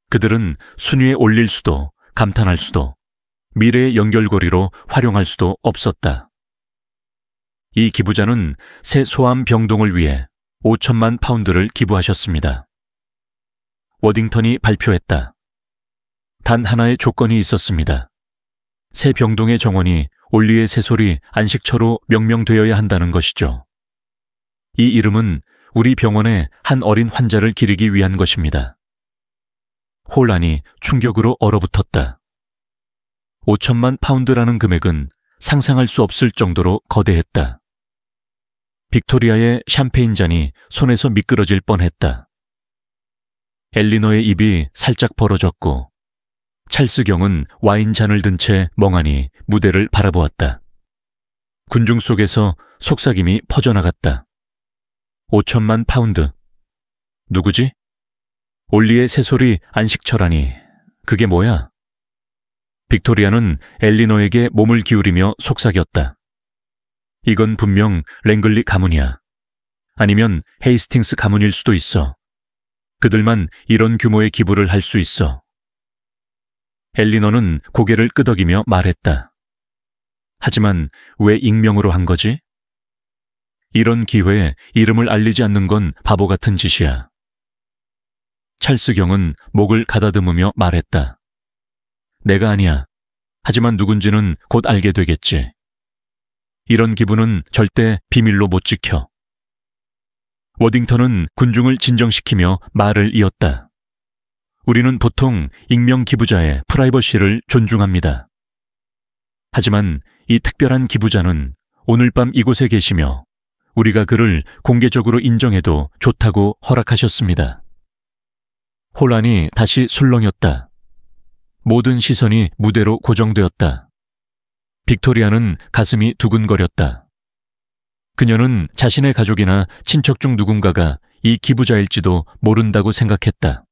그들은 순위에 올릴 수도 감탄할 수도 미래의 연결고리로 활용할 수도 없었다. 이 기부자는 새 소암 병동을 위해 5천만 파운드를 기부하셨습니다. 워딩턴이 발표했다. 단 하나의 조건이 있었습니다. 새 병동의 정원이 올리의 새소리 안식처로 명명되어야 한다는 것이죠. 이 이름은 우리 병원의 한 어린 환자를 기리기 위한 것입니다. 혼란이 충격으로 얼어붙었다. 5천만 파운드라는 금액은 상상할 수 없을 정도로 거대했다. 빅토리아의 샴페인 잔이 손에서 미끄러질 뻔했다. 엘리너의 입이 살짝 벌어졌고 찰스경은 와인잔을 든 채 멍하니 무대를 바라보았다. 군중 속에서 속삭임이 퍼져나갔다. 5천만 파운드. 누구지? 올리의 새소리 안식처라니. 그게 뭐야? 빅토리아는 엘리너에게 몸을 기울이며 속삭였다. 이건 분명 랭글리 가문이야. 아니면 헤이스팅스 가문일 수도 있어. 그들만 이런 규모의 기부를 할 수 있어. 엘리너는 고개를 끄덕이며 말했다. 하지만 왜 익명으로 한 거지? 이런 기회에 이름을 알리지 않는 건 바보 같은 짓이야. 찰스경은 목을 가다듬으며 말했다. 내가 아니야. 하지만 누군지는 곧 알게 되겠지. 이런 기부는 절대 비밀로 못 지켜. 워딩턴은 군중을 진정시키며 말을 이었다. 우리는 보통 익명 기부자의 프라이버시를 존중합니다. 하지만 이 특별한 기부자는 오늘 밤 이곳에 계시며 우리가 그를 공개적으로 인정해도 좋다고 허락하셨습니다. 혼란이 다시 술렁였다. 모든 시선이 무대로 고정되었다. 빅토리아는 가슴이 두근거렸다. 그녀는 자신의 가족이나 친척 중 누군가가 이 기부자일지도 모른다고 생각했다.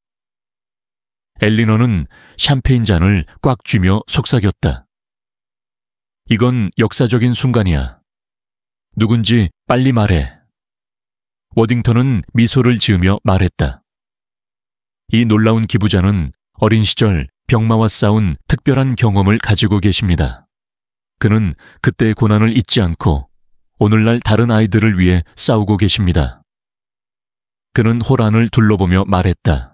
엘리너는 샴페인 잔을 꽉 쥐며 속삭였다. 이건 역사적인 순간이야. 누군지 빨리 말해. 워딩턴은 미소를 지으며 말했다. 이 놀라운 기부자는 어린 시절 병마와 싸운 특별한 경험을 가지고 계십니다. 그는 그때의 고난을 잊지 않고 오늘날 다른 아이들을 위해 싸우고 계십니다. 그는 홀 안을 둘러보며 말했다.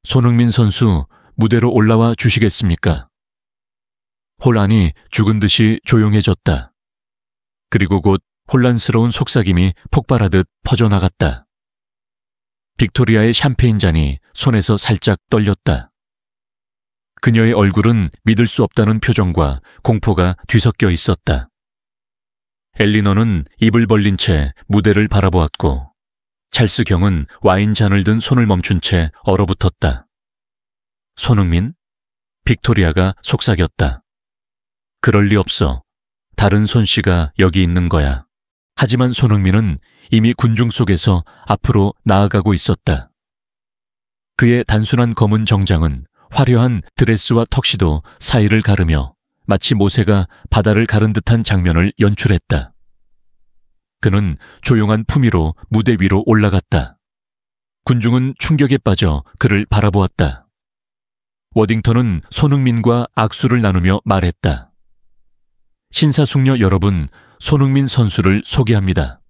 손흥민 선수, 무대로 올라와 주시겠습니까? 홀 안이 죽은 듯이 조용해졌다. 그리고 곧 혼란스러운 속삭임이 폭발하듯 퍼져나갔다. 빅토리아의 샴페인 잔이 손에서 살짝 떨렸다. 그녀의 얼굴은 믿을 수 없다는 표정과 공포가 뒤섞여 있었다. 엘리너는 입을 벌린 채 무대를 바라보았고 찰스 경은 와인잔을 든 손을 멈춘 채 얼어붙었다. 손흥민? 빅토리아가 속삭였다. 그럴 리 없어. 다른 손씨가 여기 있는 거야. 하지만 손흥민은 이미 군중 속에서 앞으로 나아가고 있었다. 그의 단순한 검은 정장은 화려한 드레스와 턱시도 사이를 가르며 마치 모세가 바다를 가른 듯한 장면을 연출했다. 그는 조용한 품위로 무대 위로 올라갔다. 군중은 충격에 빠져 그를 바라보았다. 워딩턴은 손흥민과 악수를 나누며 말했다. 신사숙녀 여러분, 손흥민 선수를 소개합니다.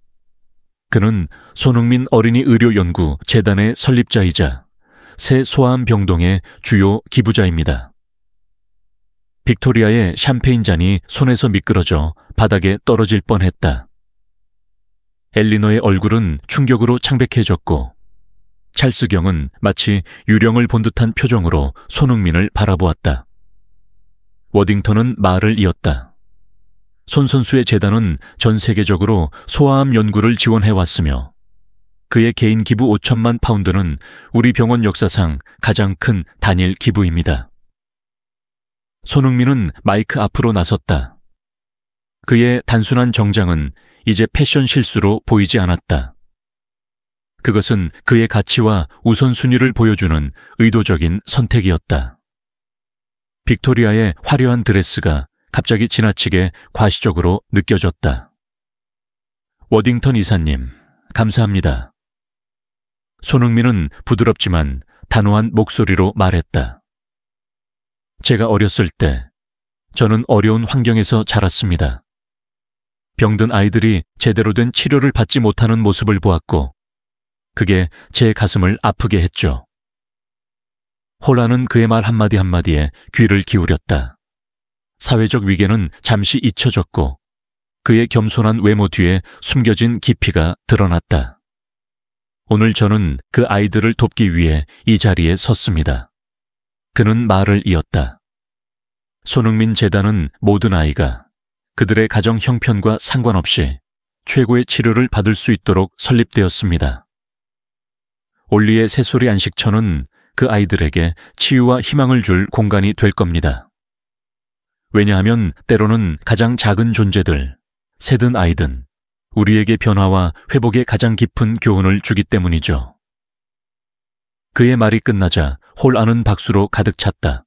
그는 손흥민 어린이 의료연구 재단의 설립자이자 새 소아암 병동의 주요 기부자입니다. 빅토리아의 샴페인 잔이 손에서 미끄러져 바닥에 떨어질 뻔했다. 엘리너의 얼굴은 충격으로 창백해졌고 찰스 경은 마치 유령을 본 듯한 표정으로 손흥민을 바라보았다. 워딩턴은 말을 이었다. 손 선수의 재단은 전 세계적으로 소아암 연구를 지원해왔으며 그의 개인 기부 5천만 파운드는 우리 병원 역사상 가장 큰 단일 기부입니다. 손흥민은 마이크 앞으로 나섰다. 그의 단순한 정장은 이제 패션 실수로 보이지 않았다. 그것은 그의 가치와 우선순위를 보여주는 의도적인 선택이었다. 빅토리아의 화려한 드레스가 갑자기 지나치게 과시적으로 느껴졌다. 워딩턴 이사님, 감사합니다. 손흥민은 부드럽지만 단호한 목소리로 말했다. 제가 어렸을 때 저는 어려운 환경에서 자랐습니다. 병든 아이들이 제대로 된 치료를 받지 못하는 모습을 보았고 그게 제 가슴을 아프게 했죠. 홀라는 그의 말 한마디 한마디에 귀를 기울였다. 사회적 위계는 잠시 잊혀졌고 그의 겸손한 외모 뒤에 숨겨진 깊이가 드러났다. 오늘 저는 그 아이들을 돕기 위해 이 자리에 섰습니다. 그는 말을 이었다. 손흥민 재단은 모든 아이가 그들의 가정 형편과 상관없이 최고의 치료를 받을 수 있도록 설립되었습니다. 올리의 새소리 안식처는 그 아이들에게 치유와 희망을 줄 공간이 될 겁니다. 왜냐하면 때로는 가장 작은 존재들, 새든 아이든 우리에게 변화와 회복의 가장 깊은 교훈을 주기 때문이죠. 그의 말이 끝나자 홀 안은 박수로 가득 찼다.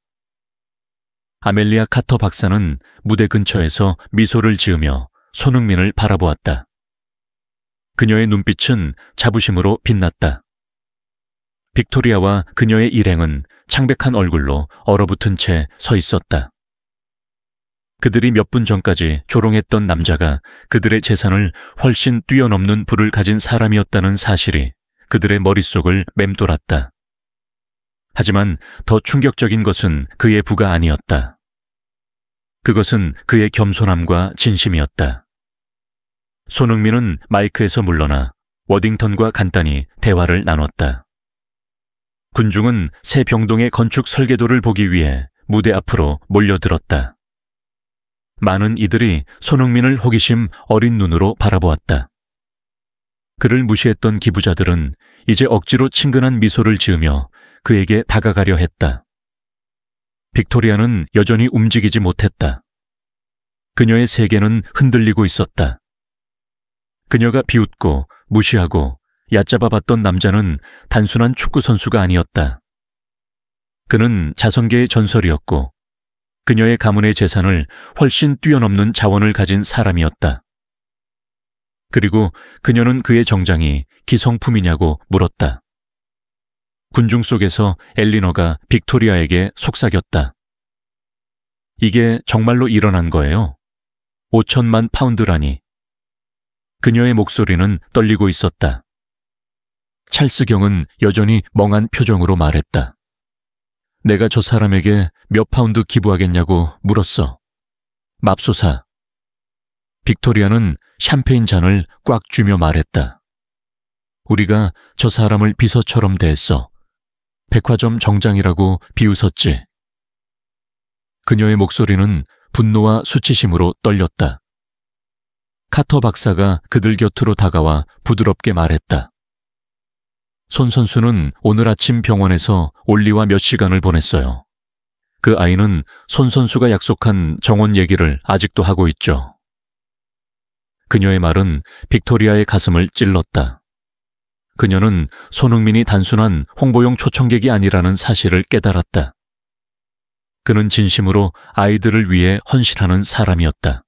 아멜리아 카터 박사는 무대 근처에서 미소를 지으며 손흥민을 바라보았다. 그녀의 눈빛은 자부심으로 빛났다. 빅토리아와 그녀의 일행은 창백한 얼굴로 얼어붙은 채 서 있었다. 그들이 몇 분 전까지 조롱했던 남자가 그들의 재산을 훨씬 뛰어넘는 부를 가진 사람이었다는 사실이 그들의 머릿속을 맴돌았다. 하지만 더 충격적인 것은 그의 부가 아니었다. 그것은 그의 겸손함과 진심이었다. 손흥민은 마이크에서 물러나 워딩턴과 간단히 대화를 나눴다. 군중은 새 병동의 건축 설계도를 보기 위해 무대 앞으로 몰려들었다. 많은 이들이 손흥민을 호기심 어린 눈으로 바라보았다. 그를 무시했던 기부자들은 이제 억지로 친근한 미소를 지으며 그에게 다가가려 했다. 빅토리아는 여전히 움직이지 못했다. 그녀의 세계는 흔들리고 있었다. 그녀가 비웃고 무시하고 얕잡아 봤던 남자는 단순한 축구 선수가 아니었다. 그는 자선계의 전설이었고 그녀의 가문의 재산을 훨씬 뛰어넘는 자원을 가진 사람이었다. 그리고 그녀는 그의 정장이 기성품이냐고 물었다. 군중 속에서 엘리너가 빅토리아에게 속삭였다. 이게 정말로 일어난 거예요. 5천만 파운드라니. 그녀의 목소리는 떨리고 있었다. 찰스 경은 여전히 멍한 표정으로 말했다. 내가 저 사람에게 몇 파운드 기부하겠냐고 물었어. 맙소사. 빅토리아는 샴페인 잔을 꽉 쥐며 말했다. 우리가 저 사람을 비서처럼 대했어. 백화점 정장이라고 비웃었지. 그녀의 목소리는 분노와 수치심으로 떨렸다. 카터 박사가 그들 곁으로 다가와 부드럽게 말했다. 손 선수는 오늘 아침 병원에서 올리와 몇 시간을 보냈어요. 그 아이는 손 선수가 약속한 정원 얘기를 아직도 하고 있죠. 그녀의 말은 빅토리아의 가슴을 찔렀다. 그녀는 손흥민이 단순한 홍보용 초청객이 아니라는 사실을 깨달았다. 그는 진심으로 아이들을 위해 헌신하는 사람이었다.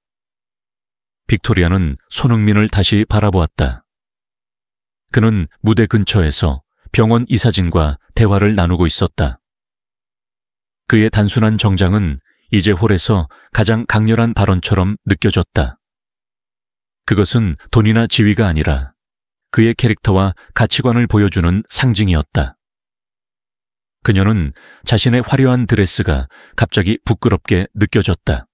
빅토리아는 손흥민을 다시 바라보았다. 그는 무대 근처에서 병원 이사진과 대화를 나누고 있었다. 그의 단순한 정장은 이제 홀에서 가장 강렬한 발언처럼 느껴졌다. 그것은 돈이나 지위가 아니라 그의 캐릭터와 가치관을 보여주는 상징이었다. 그녀는 자신의 화려한 드레스가 갑자기 부끄럽게 느껴졌다.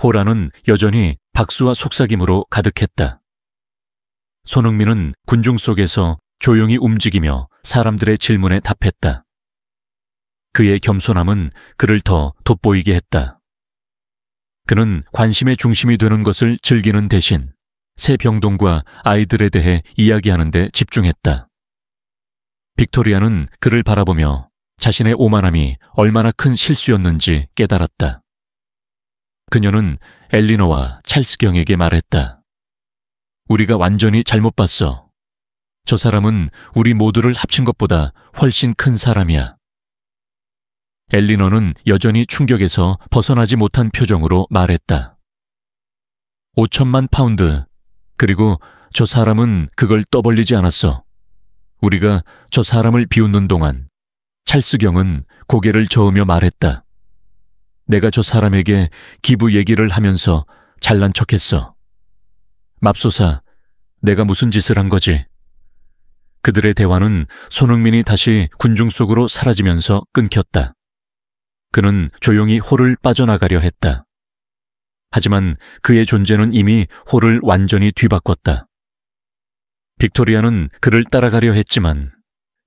홀 안은 여전히 박수와 속삭임으로 가득했다. 손흥민은 군중 속에서 조용히 움직이며 사람들의 질문에 답했다. 그의 겸손함은 그를 더 돋보이게 했다. 그는 관심의 중심이 되는 것을 즐기는 대신 새 병동과 아이들에 대해 이야기하는 데 집중했다. 빅토리아는 그를 바라보며 자신의 오만함이 얼마나 큰 실수였는지 깨달았다. 그녀는 엘리너와 찰스 경에게 말했다. 우리가 완전히 잘못 봤어. 저 사람은 우리 모두를 합친 것보다 훨씬 큰 사람이야. 엘리너는 여전히 충격에서 벗어나지 못한 표정으로 말했다. 5천만 파운드. 그리고 저 사람은 그걸 떠벌리지 않았어. 우리가 저 사람을 비웃는 동안 찰스 경은 고개를 저으며 말했다. 내가 저 사람에게 기부 얘기를 하면서 잘난 척했어. 맙소사, 내가 무슨 짓을 한 거지? 그들의 대화는 손흥민이 다시 군중 속으로 사라지면서 끊겼다. 그는 조용히 홀을 빠져나가려 했다. 하지만 그의 존재는 이미 홀을 완전히 뒤바꿨다. 빅토리아는 그를 따라가려 했지만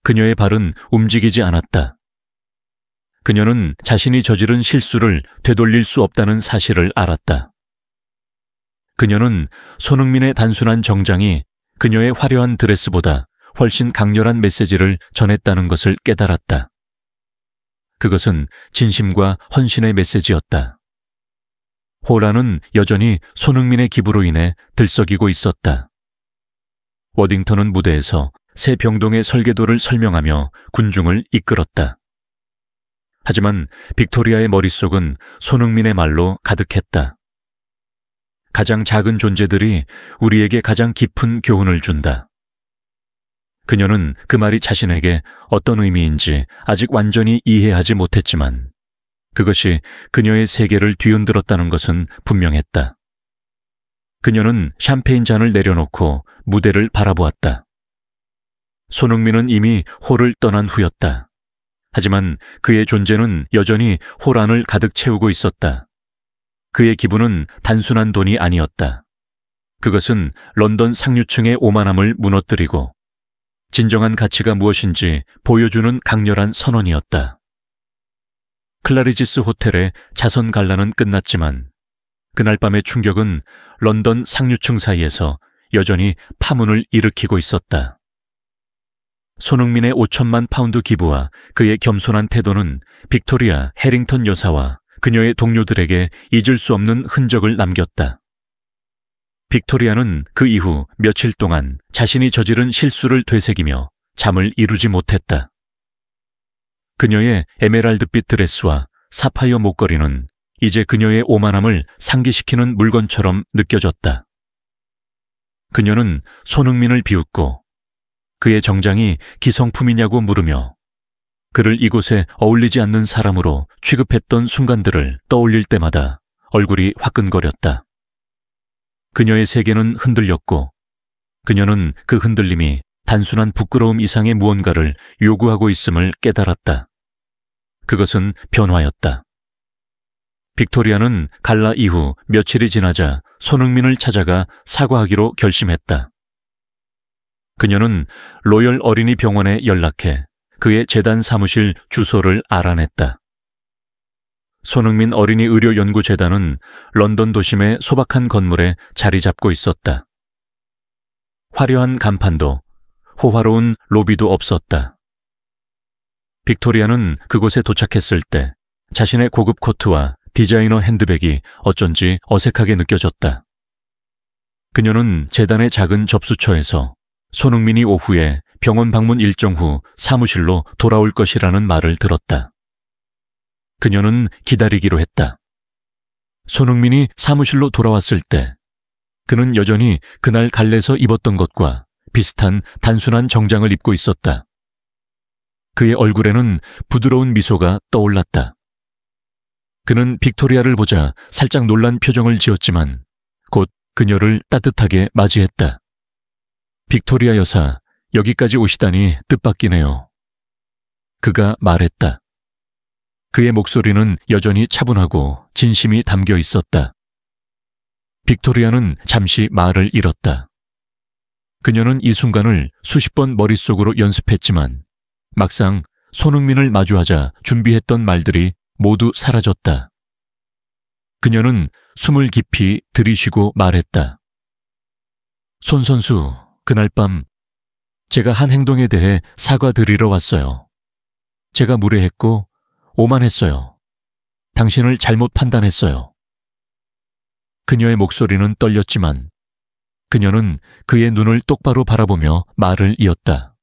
그녀의 발은 움직이지 않았다. 그녀는 자신이 저지른 실수를 되돌릴 수 없다는 사실을 알았다. 그녀는 손흥민의 단순한 정장이 그녀의 화려한 드레스보다 훨씬 강렬한 메시지를 전했다는 것을 깨달았다. 그것은 진심과 헌신의 메시지였다. 호라는 여전히 손흥민의 기부로 인해 들썩이고 있었다. 워딩턴은 무대에서 새 병동의 설계도를 설명하며 군중을 이끌었다. 하지만 빅토리아의 머릿속은 손흥민의 말로 가득했다. 가장 작은 존재들이 우리에게 가장 깊은 교훈을 준다. 그녀는 그 말이 자신에게 어떤 의미인지 아직 완전히 이해하지 못했지만 그것이 그녀의 세계를 뒤흔들었다는 것은 분명했다. 그녀는 샴페인 잔을 내려놓고 무대를 바라보았다. 손흥민은 이미 홀을 떠난 후였다. 하지만 그의 존재는 여전히 홀 안을 가득 채우고 있었다. 그의 기부는 단순한 돈이 아니었다. 그것은 런던 상류층의 오만함을 무너뜨리고 진정한 가치가 무엇인지 보여주는 강렬한 선언이었다. 클라리지스 호텔의 자선 갈라는 끝났지만 그날 밤의 충격은 런던 상류층 사이에서 여전히 파문을 일으키고 있었다. 손흥민의 5천만 파운드 기부와 그의 겸손한 태도는 빅토리아 해링턴 여사와 그녀의 동료들에게 잊을 수 없는 흔적을 남겼다. 빅토리아는 그 이후 며칠 동안 자신이 저지른 실수를 되새기며 잠을 이루지 못했다. 그녀의 에메랄드빛 드레스와 사파이어 목걸이는 이제 그녀의 오만함을 상기시키는 물건처럼 느껴졌다. 그녀는 손흥민을 비웃고 그의 정장이 기성품이냐고 물으며 그를 이곳에 어울리지 않는 사람으로 취급했던 순간들을 떠올릴 때마다 얼굴이 화끈거렸다. 그녀의 세계는 흔들렸고 그녀는 그 흔들림이 단순한 부끄러움 이상의 무언가를 요구하고 있음을 깨달았다. 그것은 변화였다. 빅토리아는 갈라 이후 며칠이 지나자 손흥민을 찾아가 사과하기로 결심했다. 그녀는 로열 어린이 병원에 연락해 그의 재단 사무실 주소를 알아냈다. 손흥민 어린이 의료 연구 재단은 런던 도심의 소박한 건물에 자리 잡고 있었다. 화려한 간판도 호화로운 로비도 없었다. 빅토리아는 그곳에 도착했을 때 자신의 고급 코트와 디자이너 핸드백이 어쩐지 어색하게 느껴졌다. 그녀는 재단의 작은 접수처에서 손흥민이 오후에 병원 방문 일정 후 사무실로 돌아올 것이라는 말을 들었다. 그녀는 기다리기로 했다. 손흥민이 사무실로 돌아왔을 때 그는 여전히 그날 갈래서 입었던 것과 비슷한 단순한 정장을 입고 있었다. 그의 얼굴에는 부드러운 미소가 떠올랐다. 그는 빅토리아를 보자 살짝 놀란 표정을 지었지만 곧 그녀를 따뜻하게 맞이했다. 빅토리아 여사, 여기까지 오시다니 뜻밖이네요. 그가 말했다. 그의 목소리는 여전히 차분하고 진심이 담겨 있었다. 빅토리아는 잠시 말을 잃었다. 그녀는 이 순간을 수십 번 머릿속으로 연습했지만 막상 손흥민을 마주하자 준비했던 말들이 모두 사라졌다. 그녀는 숨을 깊이 들이쉬고 말했다. 손 선수, 그날 밤 제가 한 행동에 대해 사과드리러 왔어요. 제가 무례했고 오만했어요. 당신을 잘못 판단했어요. 그녀의 목소리는 떨렸지만 그녀는 그의 눈을 똑바로 바라보며 말을 이었다.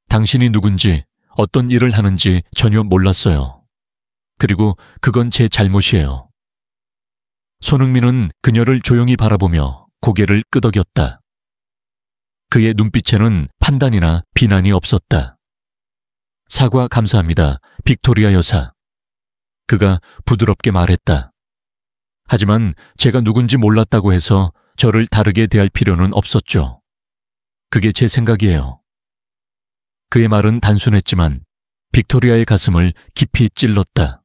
당신이 누군지 어떤 일을 하는지 전혀 몰랐어요. 그리고 그건 제 잘못이에요. 손흥민은 그녀를 조용히 바라보며 고개를 끄덕였다. 그의 눈빛에는 판단이나 비난이 없었다. 사과 감사합니다, 빅토리아 여사. 그가 부드럽게 말했다. 하지만 제가 누군지 몰랐다고 해서 저를 다르게 대할 필요는 없었죠. 그게 제 생각이에요. 그의 말은 단순했지만 빅토리아의 가슴을 깊이 찔렀다.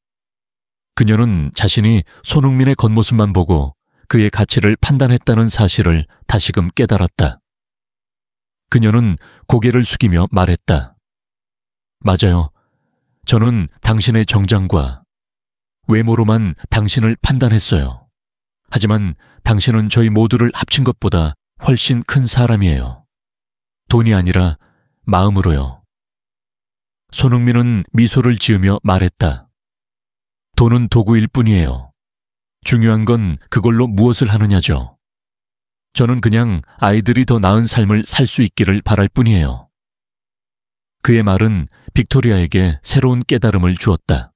그녀는 자신이 손흥민의 겉모습만 보고 그의 가치를 판단했다는 사실을 다시금 깨달았다. 그녀는 고개를 숙이며 말했다. 맞아요. 저는 당신의 정장과 외모로만 당신을 판단했어요. 하지만 당신은 저희 모두를 합친 것보다 훨씬 큰 사람이에요. 돈이 아니라 마음으로요. 손흥민은 미소를 지으며 말했다. 돈은 도구일 뿐이에요. 중요한 건 그걸로 무엇을 하느냐죠. 저는 그냥 아이들이 더 나은 삶을 살 수 있기를 바랄 뿐이에요. 그의 말은 빅토리아에게 새로운 깨달음을 주었다.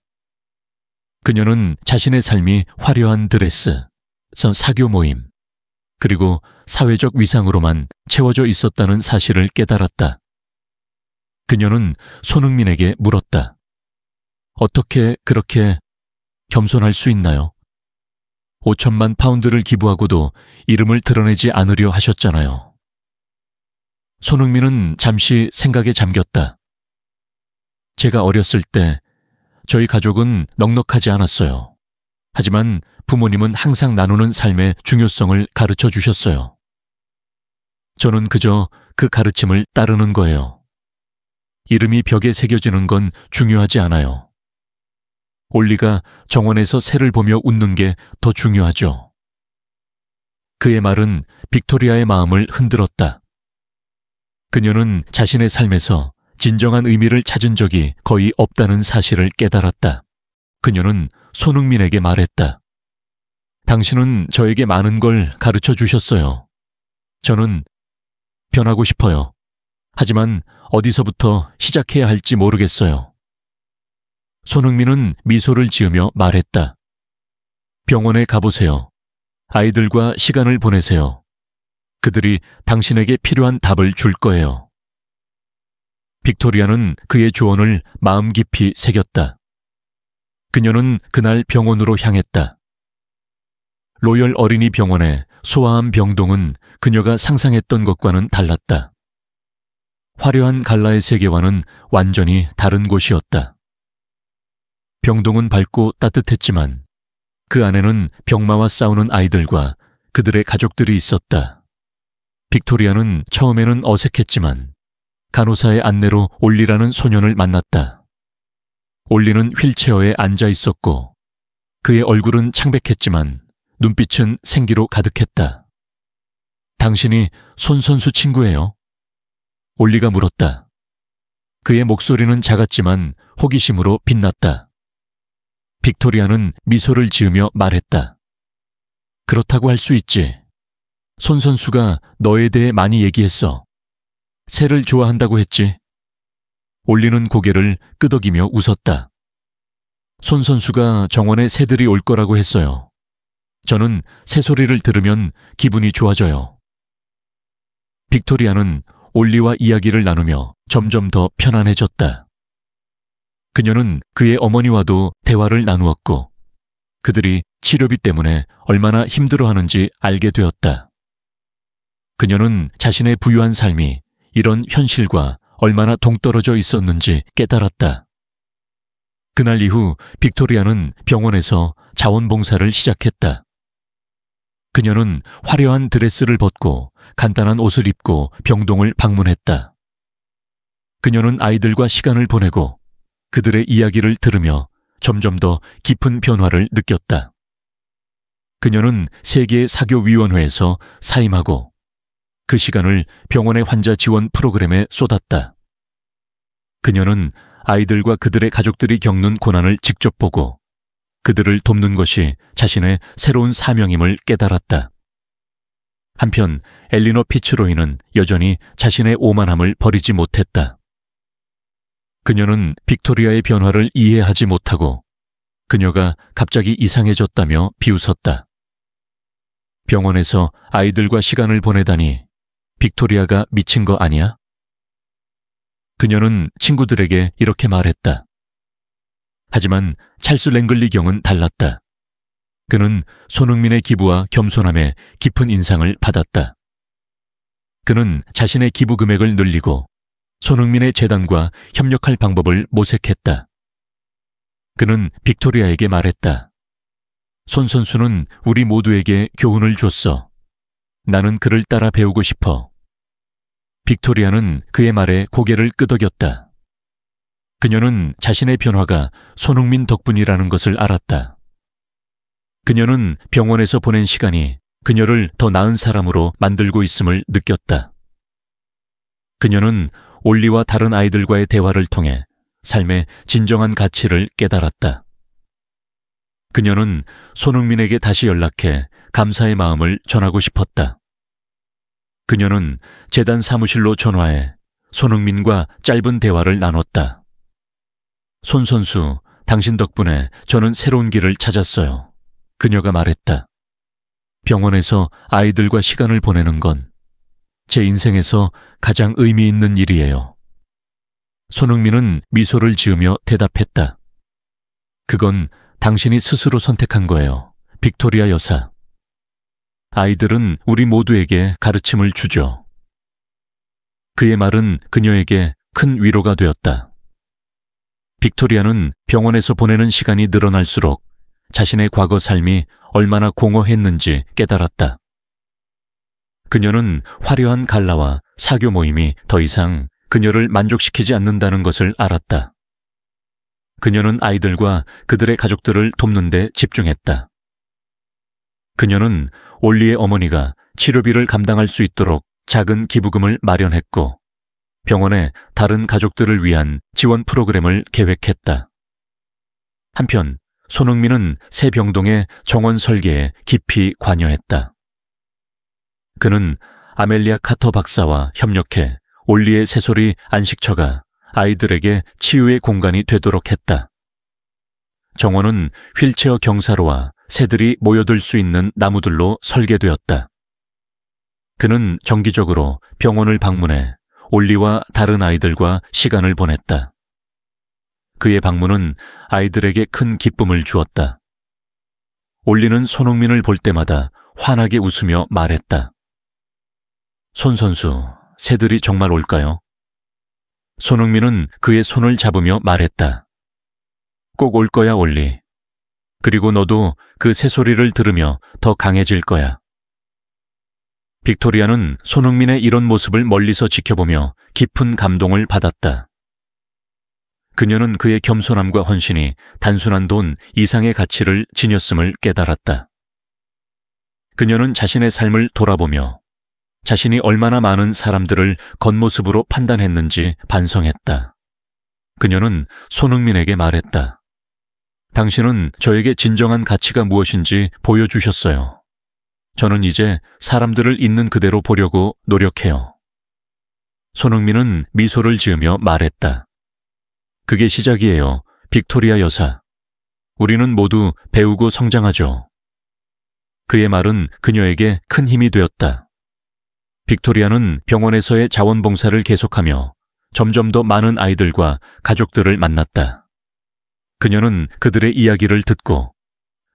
그녀는 자신의 삶이 화려한 드레스, 사교 모임, 그리고 사회적 위상으로만 채워져 있었다는 사실을 깨달았다. 그녀는 손흥민에게 물었다. 어떻게 그렇게 겸손할 수 있나요? 5천만 파운드를 기부하고도 이름을 드러내지 않으려 하셨잖아요. 손흥민은 잠시 생각에 잠겼다. 제가 어렸을 때 저희 가족은 넉넉하지 않았어요. 하지만 부모님은 항상 나누는 삶의 중요성을 가르쳐 주셨어요. 저는 그저 그 가르침을 따르는 거예요. 이름이 벽에 새겨지는 건 중요하지 않아요. 올리가 정원에서 새를 보며 웃는 게 더 중요하죠. 그의 말은 빅토리아의 마음을 흔들었다. 그녀는 자신의 삶에서 진정한 의미를 찾은 적이 거의 없다는 사실을 깨달았다. 그녀는 손흥민에게 말했다. 당신은 저에게 많은 걸 가르쳐 주셨어요. 저는 변하고 싶어요. 하지만 어디서부터 시작해야 할지 모르겠어요. 손흥민은 미소를 지으며 말했다. 병원에 가보세요. 아이들과 시간을 보내세요. 그들이 당신에게 필요한 답을 줄 거예요. 빅토리아는 그의 조언을 마음 깊이 새겼다. 그녀는 그날 병원으로 향했다. 로열 어린이 병원의 소아암 병동은 그녀가 상상했던 것과는 달랐다. 화려한 갈라의 세계와는 완전히 다른 곳이었다. 병동은 밝고 따뜻했지만 그 안에는 병마와 싸우는 아이들과 그들의 가족들이 있었다. 빅토리아는 처음에는 어색했지만 간호사의 안내로 올리라는 소년을 만났다. 올리는 휠체어에 앉아 있었고 그의 얼굴은 창백했지만 눈빛은 생기로 가득했다. 당신이 손 선수 친구예요? 올리가 물었다. 그의 목소리는 작았지만 호기심으로 빛났다. 빅토리아는 미소를 지으며 말했다. 그렇다고 할 수 있지. 손 선수가 너에 대해 많이 얘기했어. 새를 좋아한다고 했지. 올리는 고개를 끄덕이며 웃었다. 손 선수가 정원에 새들이 올 거라고 했어요. 저는 새소리를 들으면 기분이 좋아져요. 빅토리아는 올리와 이야기를 나누며 점점 더 편안해졌다. 그녀는 그의 어머니와도 대화를 나누었고 그들이 치료비 때문에 얼마나 힘들어하는지 알게 되었다. 그녀는 자신의 부유한 삶이 이런 현실과 얼마나 동떨어져 있었는지 깨달았다. 그날 이후 빅토리아는 병원에서 자원봉사를 시작했다. 그녀는 화려한 드레스를 벗고 간단한 옷을 입고 병동을 방문했다. 그녀는 아이들과 시간을 보내고 그들의 이야기를 들으며 점점 더 깊은 변화를 느꼈다. 그녀는 세계 사교위원회에서 사임하고 그 시간을 병원의 환자 지원 프로그램에 쏟았다. 그녀는 아이들과 그들의 가족들이 겪는 고난을 직접 보고 그들을 돕는 것이 자신의 새로운 사명임을 깨달았다. 한편 엘리너 피츠로이는 여전히 자신의 오만함을 버리지 못했다. 그녀는 빅토리아의 변화를 이해하지 못하고 그녀가 갑자기 이상해졌다며 비웃었다. 병원에서 아이들과 시간을 보내다니 빅토리아가 미친 거 아니야? 그녀는 친구들에게 이렇게 말했다. 하지만 찰스 랭글리 경은 달랐다. 그는 손흥민의 기부와 겸손함에 깊은 인상을 받았다. 그는 자신의 기부 금액을 늘리고 손흥민의 재단과 협력할 방법을 모색했다. 그는 빅토리아에게 말했다. 손 선수는 우리 모두에게 교훈을 줬어. 나는 그를 따라 배우고 싶어. 빅토리아는 그의 말에 고개를 끄덕였다. 그녀는 자신의 변화가 손흥민 덕분이라는 것을 알았다. 그녀는 병원에서 보낸 시간이 그녀를 더 나은 사람으로 만들고 있음을 느꼈다. 그녀는 올리와 다른 아이들과의 대화를 통해 삶의 진정한 가치를 깨달았다. 그녀는 손흥민에게 다시 연락해 감사의 마음을 전하고 싶었다. 그녀는 재단 사무실로 전화해 손흥민과 짧은 대화를 나눴다. 손 선수, 당신 덕분에 저는 새로운 길을 찾았어요. 그녀가 말했다. 병원에서 아이들과 시간을 보내는 건 제 인생에서 가장 의미 있는 일이에요. 손흥민은 미소를 지으며 대답했다. 그건 당신이 스스로 선택한 거예요. 빅토리아 여사. 아이들은 우리 모두에게 가르침을 주죠. 그의 말은 그녀에게 큰 위로가 되었다. 빅토리아는 병원에서 보내는 시간이 늘어날수록 자신의 과거 삶이 얼마나 공허했는지 깨달았다. 그녀는 화려한 갈라와 사교 모임이 더 이상 그녀를 만족시키지 않는다는 것을 알았다. 그녀는 아이들과 그들의 가족들을 돕는 데 집중했다. 그녀는 올리의 어머니가 치료비를 감당할 수 있도록 작은 기부금을 마련했고 병원에 다른 가족들을 위한 지원 프로그램을 계획했다. 한편 손흥민은 새 병동의 정원 설계에 깊이 관여했다. 그는 아멜리아 카터 박사와 협력해 올리의 새소리 안식처가 아이들에게 치유의 공간이 되도록 했다. 정원은 휠체어 경사로와 새들이 모여들 수 있는 나무들로 설계되었다. 그는 정기적으로 병원을 방문해 올리와 다른 아이들과 시간을 보냈다. 그의 방문은 아이들에게 큰 기쁨을 주었다. 올리는 손흥민을 볼 때마다 환하게 웃으며 말했다. 손 선수, 새들이 정말 올까요? 손흥민은 그의 손을 잡으며 말했다. 꼭 올 거야, 올리. 그리고 너도 그 새소리를 들으며 더 강해질 거야. 빅토리아는 손흥민의 이런 모습을 멀리서 지켜보며 깊은 감동을 받았다. 그녀는 그의 겸손함과 헌신이 단순한 돈 이상의 가치를 지녔음을 깨달았다. 그녀는 자신의 삶을 돌아보며 자신이 얼마나 많은 사람들을 겉모습으로 판단했는지 반성했다. 그녀는 손흥민에게 말했다. 당신은 저에게 진정한 가치가 무엇인지 보여주셨어요. 저는 이제 사람들을 있는 그대로 보려고 노력해요. 손흥민은 미소를 지으며 말했다. 그게 시작이에요, 빅토리아 여사. 우리는 모두 배우고 성장하죠. 그의 말은 그녀에게 큰 힘이 되었다. 빅토리아는 병원에서의 자원봉사를 계속하며 점점 더 많은 아이들과 가족들을 만났다. 그녀는 그들의 이야기를 듣고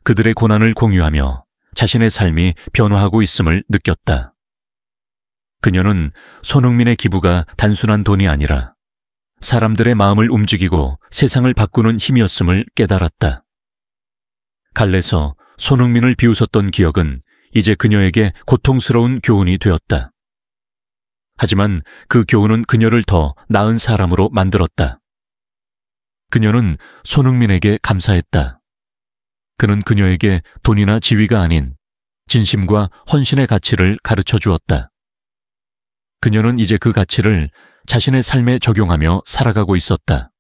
그들의 고난을 공유하며 자신의 삶이 변화하고 있음을 느꼈다. 그녀는 손흥민의 기부가 단순한 돈이 아니라 사람들의 마음을 움직이고 세상을 바꾸는 힘이었음을 깨달았다. 갈래서 손흥민을 비웃었던 기억은 이제 그녀에게 고통스러운 교훈이 되었다. 하지만 그 교훈은 그녀를 더 나은 사람으로 만들었다. 그녀는 손흥민에게 감사했다. 그는 그녀에게 돈이나 지위가 아닌 진심과 헌신의 가치를 가르쳐 주었다. 그녀는 이제 그 가치를 자신의 삶에 적용하며 살아가고 있었다.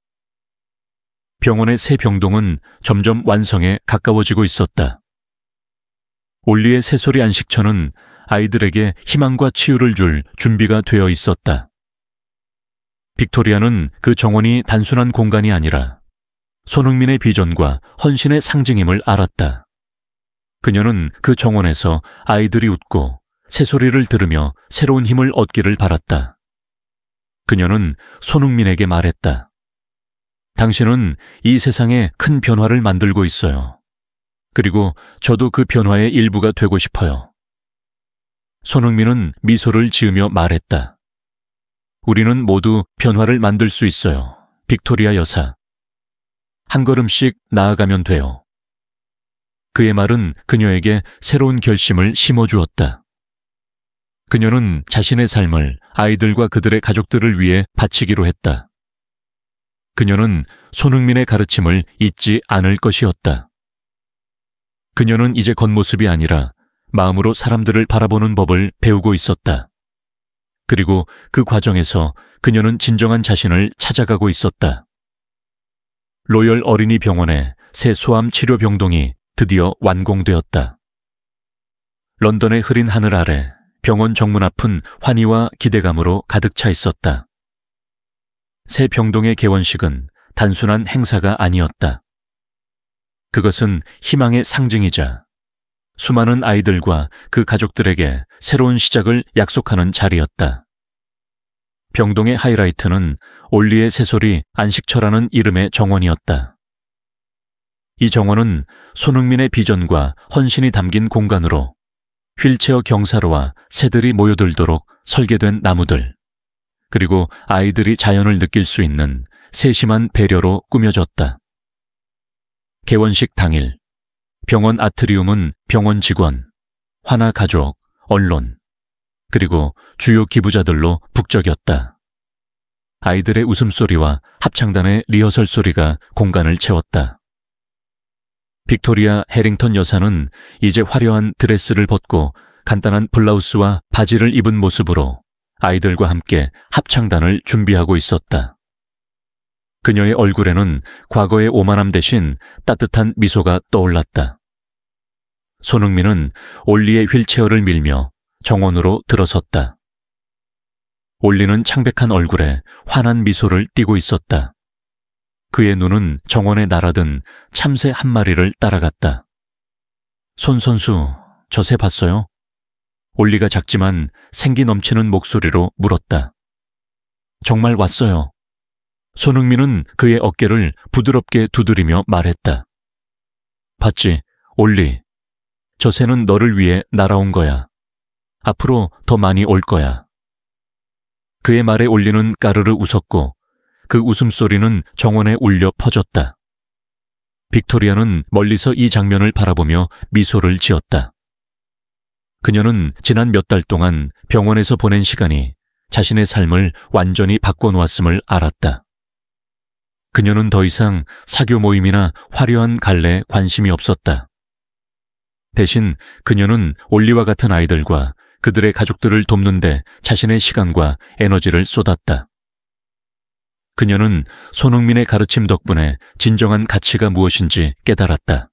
병원의 새 병동은 점점 완성에 가까워지고 있었다. 올리의 새소리 안식처는 아이들에게 희망과 치유를 줄 준비가 되어 있었다. 빅토리아는 그 정원이 단순한 공간이 아니라 손흥민의 비전과 헌신의 상징임을 알았다. 그녀는 그 정원에서 아이들이 웃고 새소리를 들으며 새로운 힘을 얻기를 바랐다. 그녀는 손흥민에게 말했다. 당신은 이 세상에 큰 변화를 만들고 있어요. 그리고 저도 그 변화의 일부가 되고 싶어요. 손흥민은 미소를 지으며 말했다. 우리는 모두 변화를 만들 수 있어요, 빅토리아 여사. 한 걸음씩 나아가면 돼요. 그의 말은 그녀에게 새로운 결심을 심어주었다. 그녀는 자신의 삶을 아이들과 그들의 가족들을 위해 바치기로 했다. 그녀는 손흥민의 가르침을 잊지 않을 것이었다. 그녀는 이제 겉모습이 아니라 마음으로 사람들을 바라보는 법을 배우고 있었다. 그리고 그 과정에서 그녀는 진정한 자신을 찾아가고 있었다. 로열 어린이 병원의 새 소암 치료 병동이 드디어 완공되었다. 런던의 흐린 하늘 아래 병원 정문 앞은 환희와 기대감으로 가득 차 있었다. 새 병동의 개원식은 단순한 행사가 아니었다. 그것은 희망의 상징이자 수많은 아이들과 그 가족들에게 새로운 시작을 약속하는 자리였다. 병동의 하이라이트는 올리의 새소리 안식처라는 이름의 정원이었다. 이 정원은 손흥민의 비전과 헌신이 담긴 공간으로 휠체어 경사로와 새들이 모여들도록 설계된 나무들, 그리고 아이들이 자연을 느낄 수 있는 세심한 배려로 꾸며졌다. 개원식 당일, 병원 아트리움은 병원 직원, 환하 가족, 언론, 그리고 주요 기부자들로 북적였다. 아이들의 웃음소리와 합창단의 리허설 소리가 공간을 채웠다. 빅토리아 해링턴 여사는 이제 화려한 드레스를 벗고 간단한 블라우스와 바지를 입은 모습으로 아이들과 함께 합창단을 준비하고 있었다. 그녀의 얼굴에는 과거의 오만함 대신 따뜻한 미소가 떠올랐다. 손흥민은 올리의 휠체어를 밀며 정원으로 들어섰다. 올리는 창백한 얼굴에 환한 미소를 띠고 있었다. 그의 눈은 정원에 날아든 참새 한 마리를 따라갔다. 손 선수, 저 새 봤어요? 올리가 작지만 생기 넘치는 목소리로 물었다. 정말 왔어요. 손흥민은 그의 어깨를 부드럽게 두드리며 말했다. 봤지, 올리. 저 새는 너를 위해 날아온 거야. 앞으로 더 많이 올 거야. 그의 말에 올리는 까르르 웃었고 그 웃음소리는 정원에 울려 퍼졌다. 빅토리아는 멀리서 이 장면을 바라보며 미소를 지었다. 그녀는 지난 몇 달 동안 병원에서 보낸 시간이 자신의 삶을 완전히 바꿔놓았음을 알았다. 그녀는 더 이상 사교 모임이나 화려한 갈래에 관심이 없었다. 대신 그녀는 올리와 같은 아이들과 그들의 가족들을 돕는 데 자신의 시간과 에너지를 쏟았다. 그녀는 손흥민의 가르침 덕분에 진정한 가치가 무엇인지 깨달았다.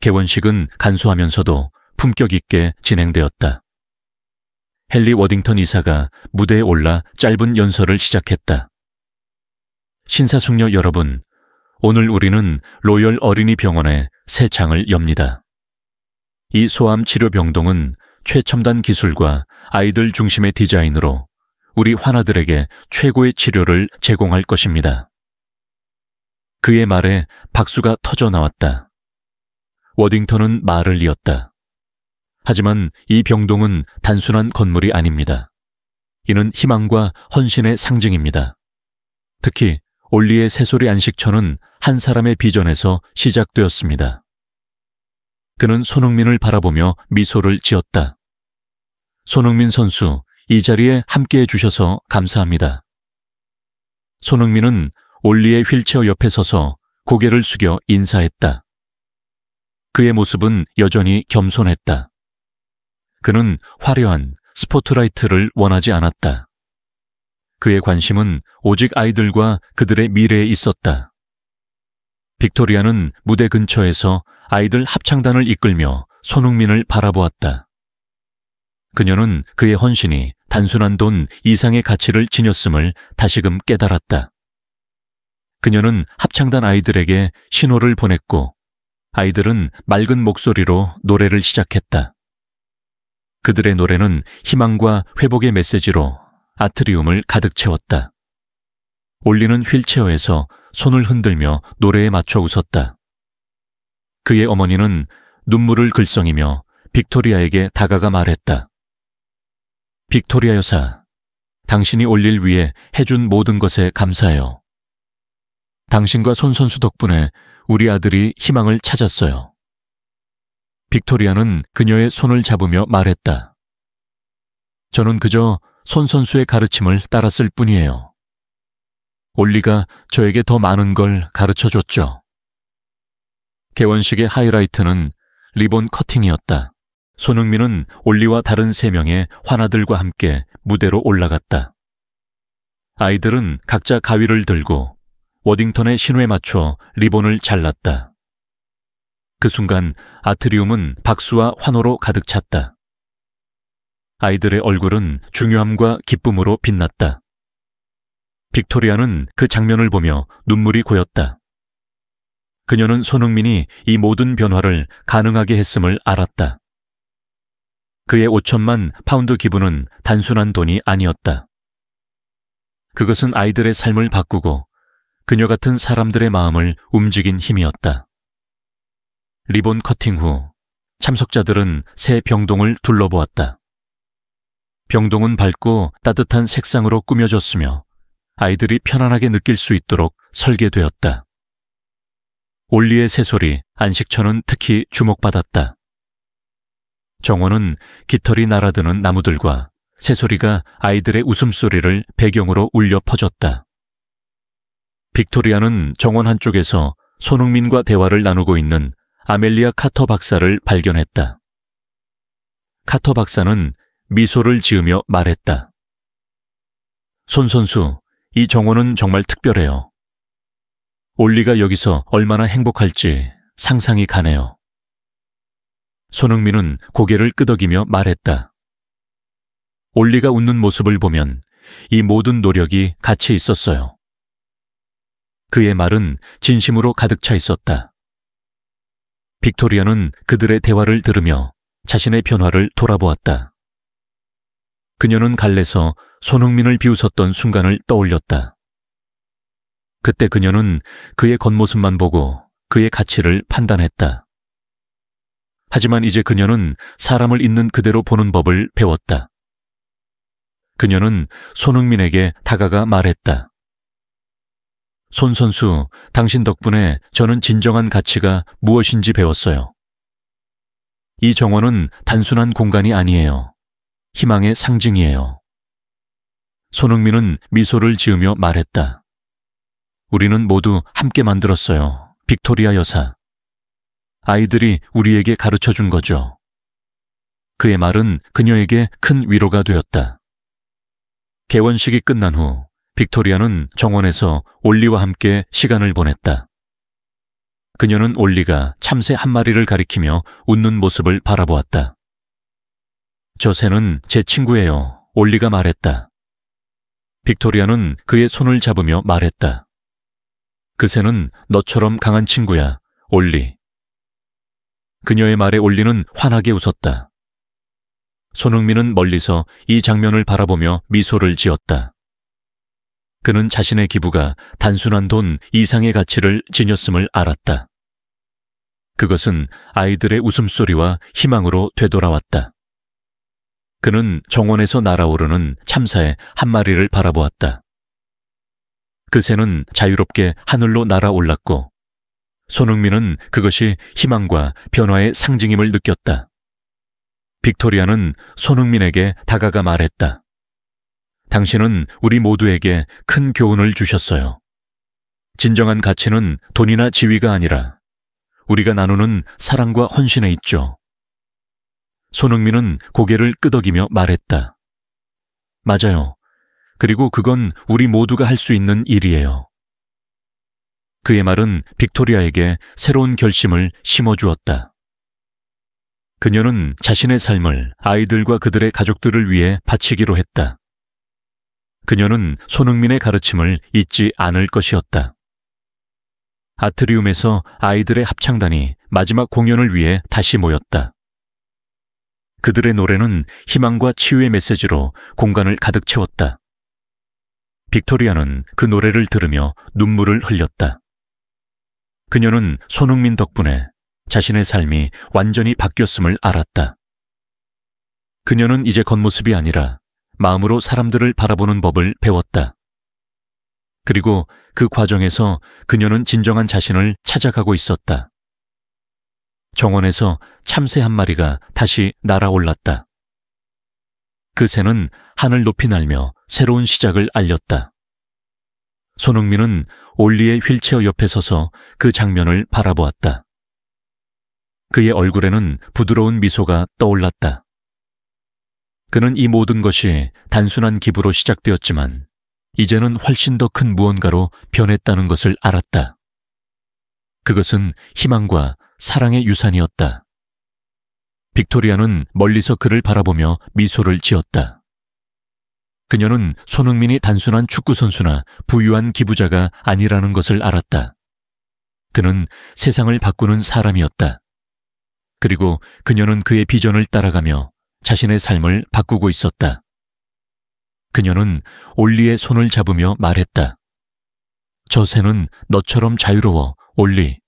개원식은 간소하면서도 품격 있게 진행되었다. 헨리 워딩턴 이사가 무대에 올라 짧은 연설을 시작했다. 신사숙녀 여러분, 오늘 우리는 로열 어린이병원에 새 장을 엽니다. 이 소암 치료 병동은 최첨단 기술과 아이들 중심의 디자인으로 우리 환아들에게 최고의 치료를 제공할 것입니다. 그의 말에 박수가 터져 나왔다. 워딩턴은 말을 이었다. 하지만 이 병동은 단순한 건물이 아닙니다. 이는 희망과 헌신의 상징입니다. 특히 올리의 새소리 안식처는 한 사람의 비전에서 시작되었습니다. 그는 손흥민을 바라보며 미소를 지었다. 손흥민 선수, 이 자리에 함께해 주셔서 감사합니다. 손흥민은 올리의 휠체어 옆에 서서 고개를 숙여 인사했다. 그의 모습은 여전히 겸손했다. 그는 화려한 스포트라이트를 원하지 않았다. 그의 관심은 오직 아이들과 그들의 미래에 있었다. 빅토리아는 무대 근처에서 아이들 합창단을 이끌며 손흥민을 바라보았다. 그녀는 그의 헌신이 단순한 돈 이상의 가치를 지녔음을 다시금 깨달았다. 그녀는 합창단 아이들에게 신호를 보냈고 아이들은 맑은 목소리로 노래를 시작했다. 그들의 노래는 희망과 회복의 메시지로 아트리움을 가득 채웠다. 올리는 휠체어에서 손을 흔들며 노래에 맞춰 웃었다. 그의 어머니는 눈물을 글썽이며 빅토리아에게 다가가 말했다. 빅토리아 여사, 당신이 올릴 위해 해준 모든 것에 감사해요. 당신과 손 선수 덕분에 우리 아들이 희망을 찾았어요. 빅토리아는 그녀의 손을 잡으며 말했다. 저는 그저 손 선수의 가르침을 따랐을 뿐이에요. 올리가 저에게 더 많은 걸 가르쳐줬죠. 개원식의 하이라이트는 리본 커팅이었다. 손흥민은 올리와 다른 3명의 환아들과 함께 무대로 올라갔다. 아이들은 각자 가위를 들고 워딩턴의 신호에 맞춰 리본을 잘랐다. 그 순간 아트리움은 박수와 환호로 가득 찼다. 아이들의 얼굴은 중요함과 기쁨으로 빛났다. 빅토리아는 그 장면을 보며 눈물이 고였다. 그녀는 손흥민이 이 모든 변화를 가능하게 했음을 알았다. 그의 5천만 파운드 기부는 단순한 돈이 아니었다. 그것은 아이들의 삶을 바꾸고 그녀 같은 사람들의 마음을 움직인 힘이었다. 리본 커팅 후 참석자들은 새 병동을 둘러보았다. 병동은 밝고 따뜻한 색상으로 꾸며졌으며 아이들이 편안하게 느낄 수 있도록 설계되었다. 올리의 새소리, 안식처는 특히 주목받았다. 정원은 깃털이 날아드는 나무들과 새소리가 아이들의 웃음소리를 배경으로 울려 퍼졌다. 빅토리아는 정원 한쪽에서 손흥민과 대화를 나누고 있는 아멜리아 카터 박사를 발견했다. 카터 박사는 미소를 지으며 말했다. 손 선수, 이 정원은 정말 특별해요. 올리가 여기서 얼마나 행복할지 상상이 가네요. 손흥민은 고개를 끄덕이며 말했다. 올리가 웃는 모습을 보면 이 모든 노력이 가치 있었어요. 그의 말은 진심으로 가득 차 있었다. 빅토리아는 그들의 대화를 들으며 자신의 변화를 돌아보았다. 그녀는 갈래서 손흥민을 비웃었던 순간을 떠올렸다. 그때 그녀는 그의 겉모습만 보고 그의 가치를 판단했다. 하지만 이제 그녀는 사람을 있는 그대로 보는 법을 배웠다. 그녀는 손흥민에게 다가가 말했다. 손 선수, 당신 덕분에 저는 진정한 가치가 무엇인지 배웠어요. 이 정원은 단순한 공간이 아니에요. 희망의 상징이에요. 손흥민은 미소를 지으며 말했다. 우리는 모두 함께 만들었어요. 빅토리아 여사. 아이들이 우리에게 가르쳐 준 거죠. 그의 말은 그녀에게 큰 위로가 되었다. 개원식이 끝난 후 빅토리아는 정원에서 올리와 함께 시간을 보냈다. 그녀는 올리가 참새 한 마리를 가리키며 웃는 모습을 바라보았다. 저 새는 제 친구예요. 올리가 말했다. 빅토리아는 그의 손을 잡으며 말했다. 그 새는 너처럼 강한 친구야, 올리. 그녀의 말에 올리는 환하게 웃었다. 손흥민은 멀리서 이 장면을 바라보며 미소를 지었다. 그는 자신의 기부가 단순한 돈 이상의 가치를 지녔음을 알았다. 그것은 아이들의 웃음소리와 희망으로 되돌아왔다. 그는 정원에서 날아오르는 참새의 한 마리를 바라보았다. 그 새는 자유롭게 하늘로 날아올랐고 손흥민은 그것이 희망과 변화의 상징임을 느꼈다. 빅토리아는 손흥민에게 다가가 말했다. 당신은 우리 모두에게 큰 교훈을 주셨어요. 진정한 가치는 돈이나 지위가 아니라 우리가 나누는 사랑과 헌신에 있죠. 손흥민은 고개를 끄덕이며 말했다. 맞아요. 그리고 그건 우리 모두가 할 수 있는 일이에요. 그의 말은 빅토리아에게 새로운 결심을 심어주었다. 그녀는 자신의 삶을 아이들과 그들의 가족들을 위해 바치기로 했다. 그녀는 손흥민의 가르침을 잊지 않을 것이었다. 아트리움에서 아이들의 합창단이 마지막 공연을 위해 다시 모였다. 그들의 노래는 희망과 치유의 메시지로 공간을 가득 채웠다. 빅토리아는 그 노래를 들으며 눈물을 흘렸다. 그녀는 손흥민 덕분에 자신의 삶이 완전히 바뀌었음을 알았다. 그녀는 이제 겉모습이 아니라 마음으로 사람들을 바라보는 법을 배웠다. 그리고 그 과정에서 그녀는 진정한 자신을 찾아가고 있었다. 정원에서 참새 한 마리가 다시 날아올랐다. 그 새는 하늘 높이 날며 새로운 시작을 알렸다. 손흥민은 올리의 휠체어 옆에 서서 그 장면을 바라보았다. 그의 얼굴에는 부드러운 미소가 떠올랐다. 그는 이 모든 것이 단순한 기부로 시작되었지만 이제는 훨씬 더 큰 무언가로 변했다는 것을 알았다. 그것은 희망과 사랑의 유산이었다. 빅토리아는 멀리서 그를 바라보며 미소를 지었다. 그녀는 손흥민이 단순한 축구선수나 부유한 기부자가 아니라는 것을 알았다. 그는 세상을 바꾸는 사람이었다. 그리고 그녀는 그의 비전을 따라가며 자신의 삶을 바꾸고 있었다. 그녀는 올리의 손을 잡으며 말했다. 저 새는 너처럼 자유로워, 올리.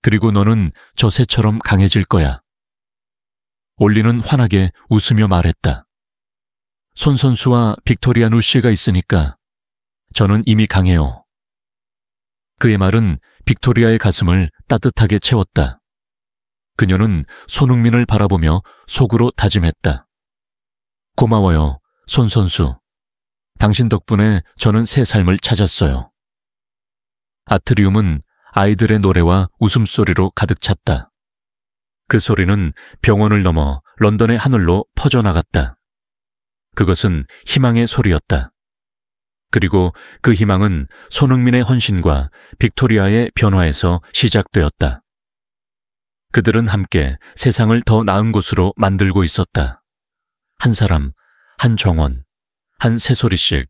그리고 너는 저 새처럼 강해질 거야. 올리는 환하게 웃으며 말했다. 손 선수와 빅토리아 누씨가 있으니까 저는 이미 강해요. 그의 말은 빅토리아의 가슴을 따뜻하게 채웠다. 그녀는 손흥민을 바라보며 속으로 다짐했다. 고마워요, 손 선수. 당신 덕분에 저는 새 삶을 찾았어요. 아트리움은 아이들의 노래와 웃음소리로 가득 찼다. 그 소리는 병원을 넘어 런던의 하늘로 퍼져나갔다. 그것은 희망의 소리였다. 그리고 그 희망은 손흥민의 헌신과 빅토리아의 변화에서 시작되었다. 그들은 함께 세상을 더 나은 곳으로 만들고 있었다. 한 사람, 한 정원, 한 새소리씩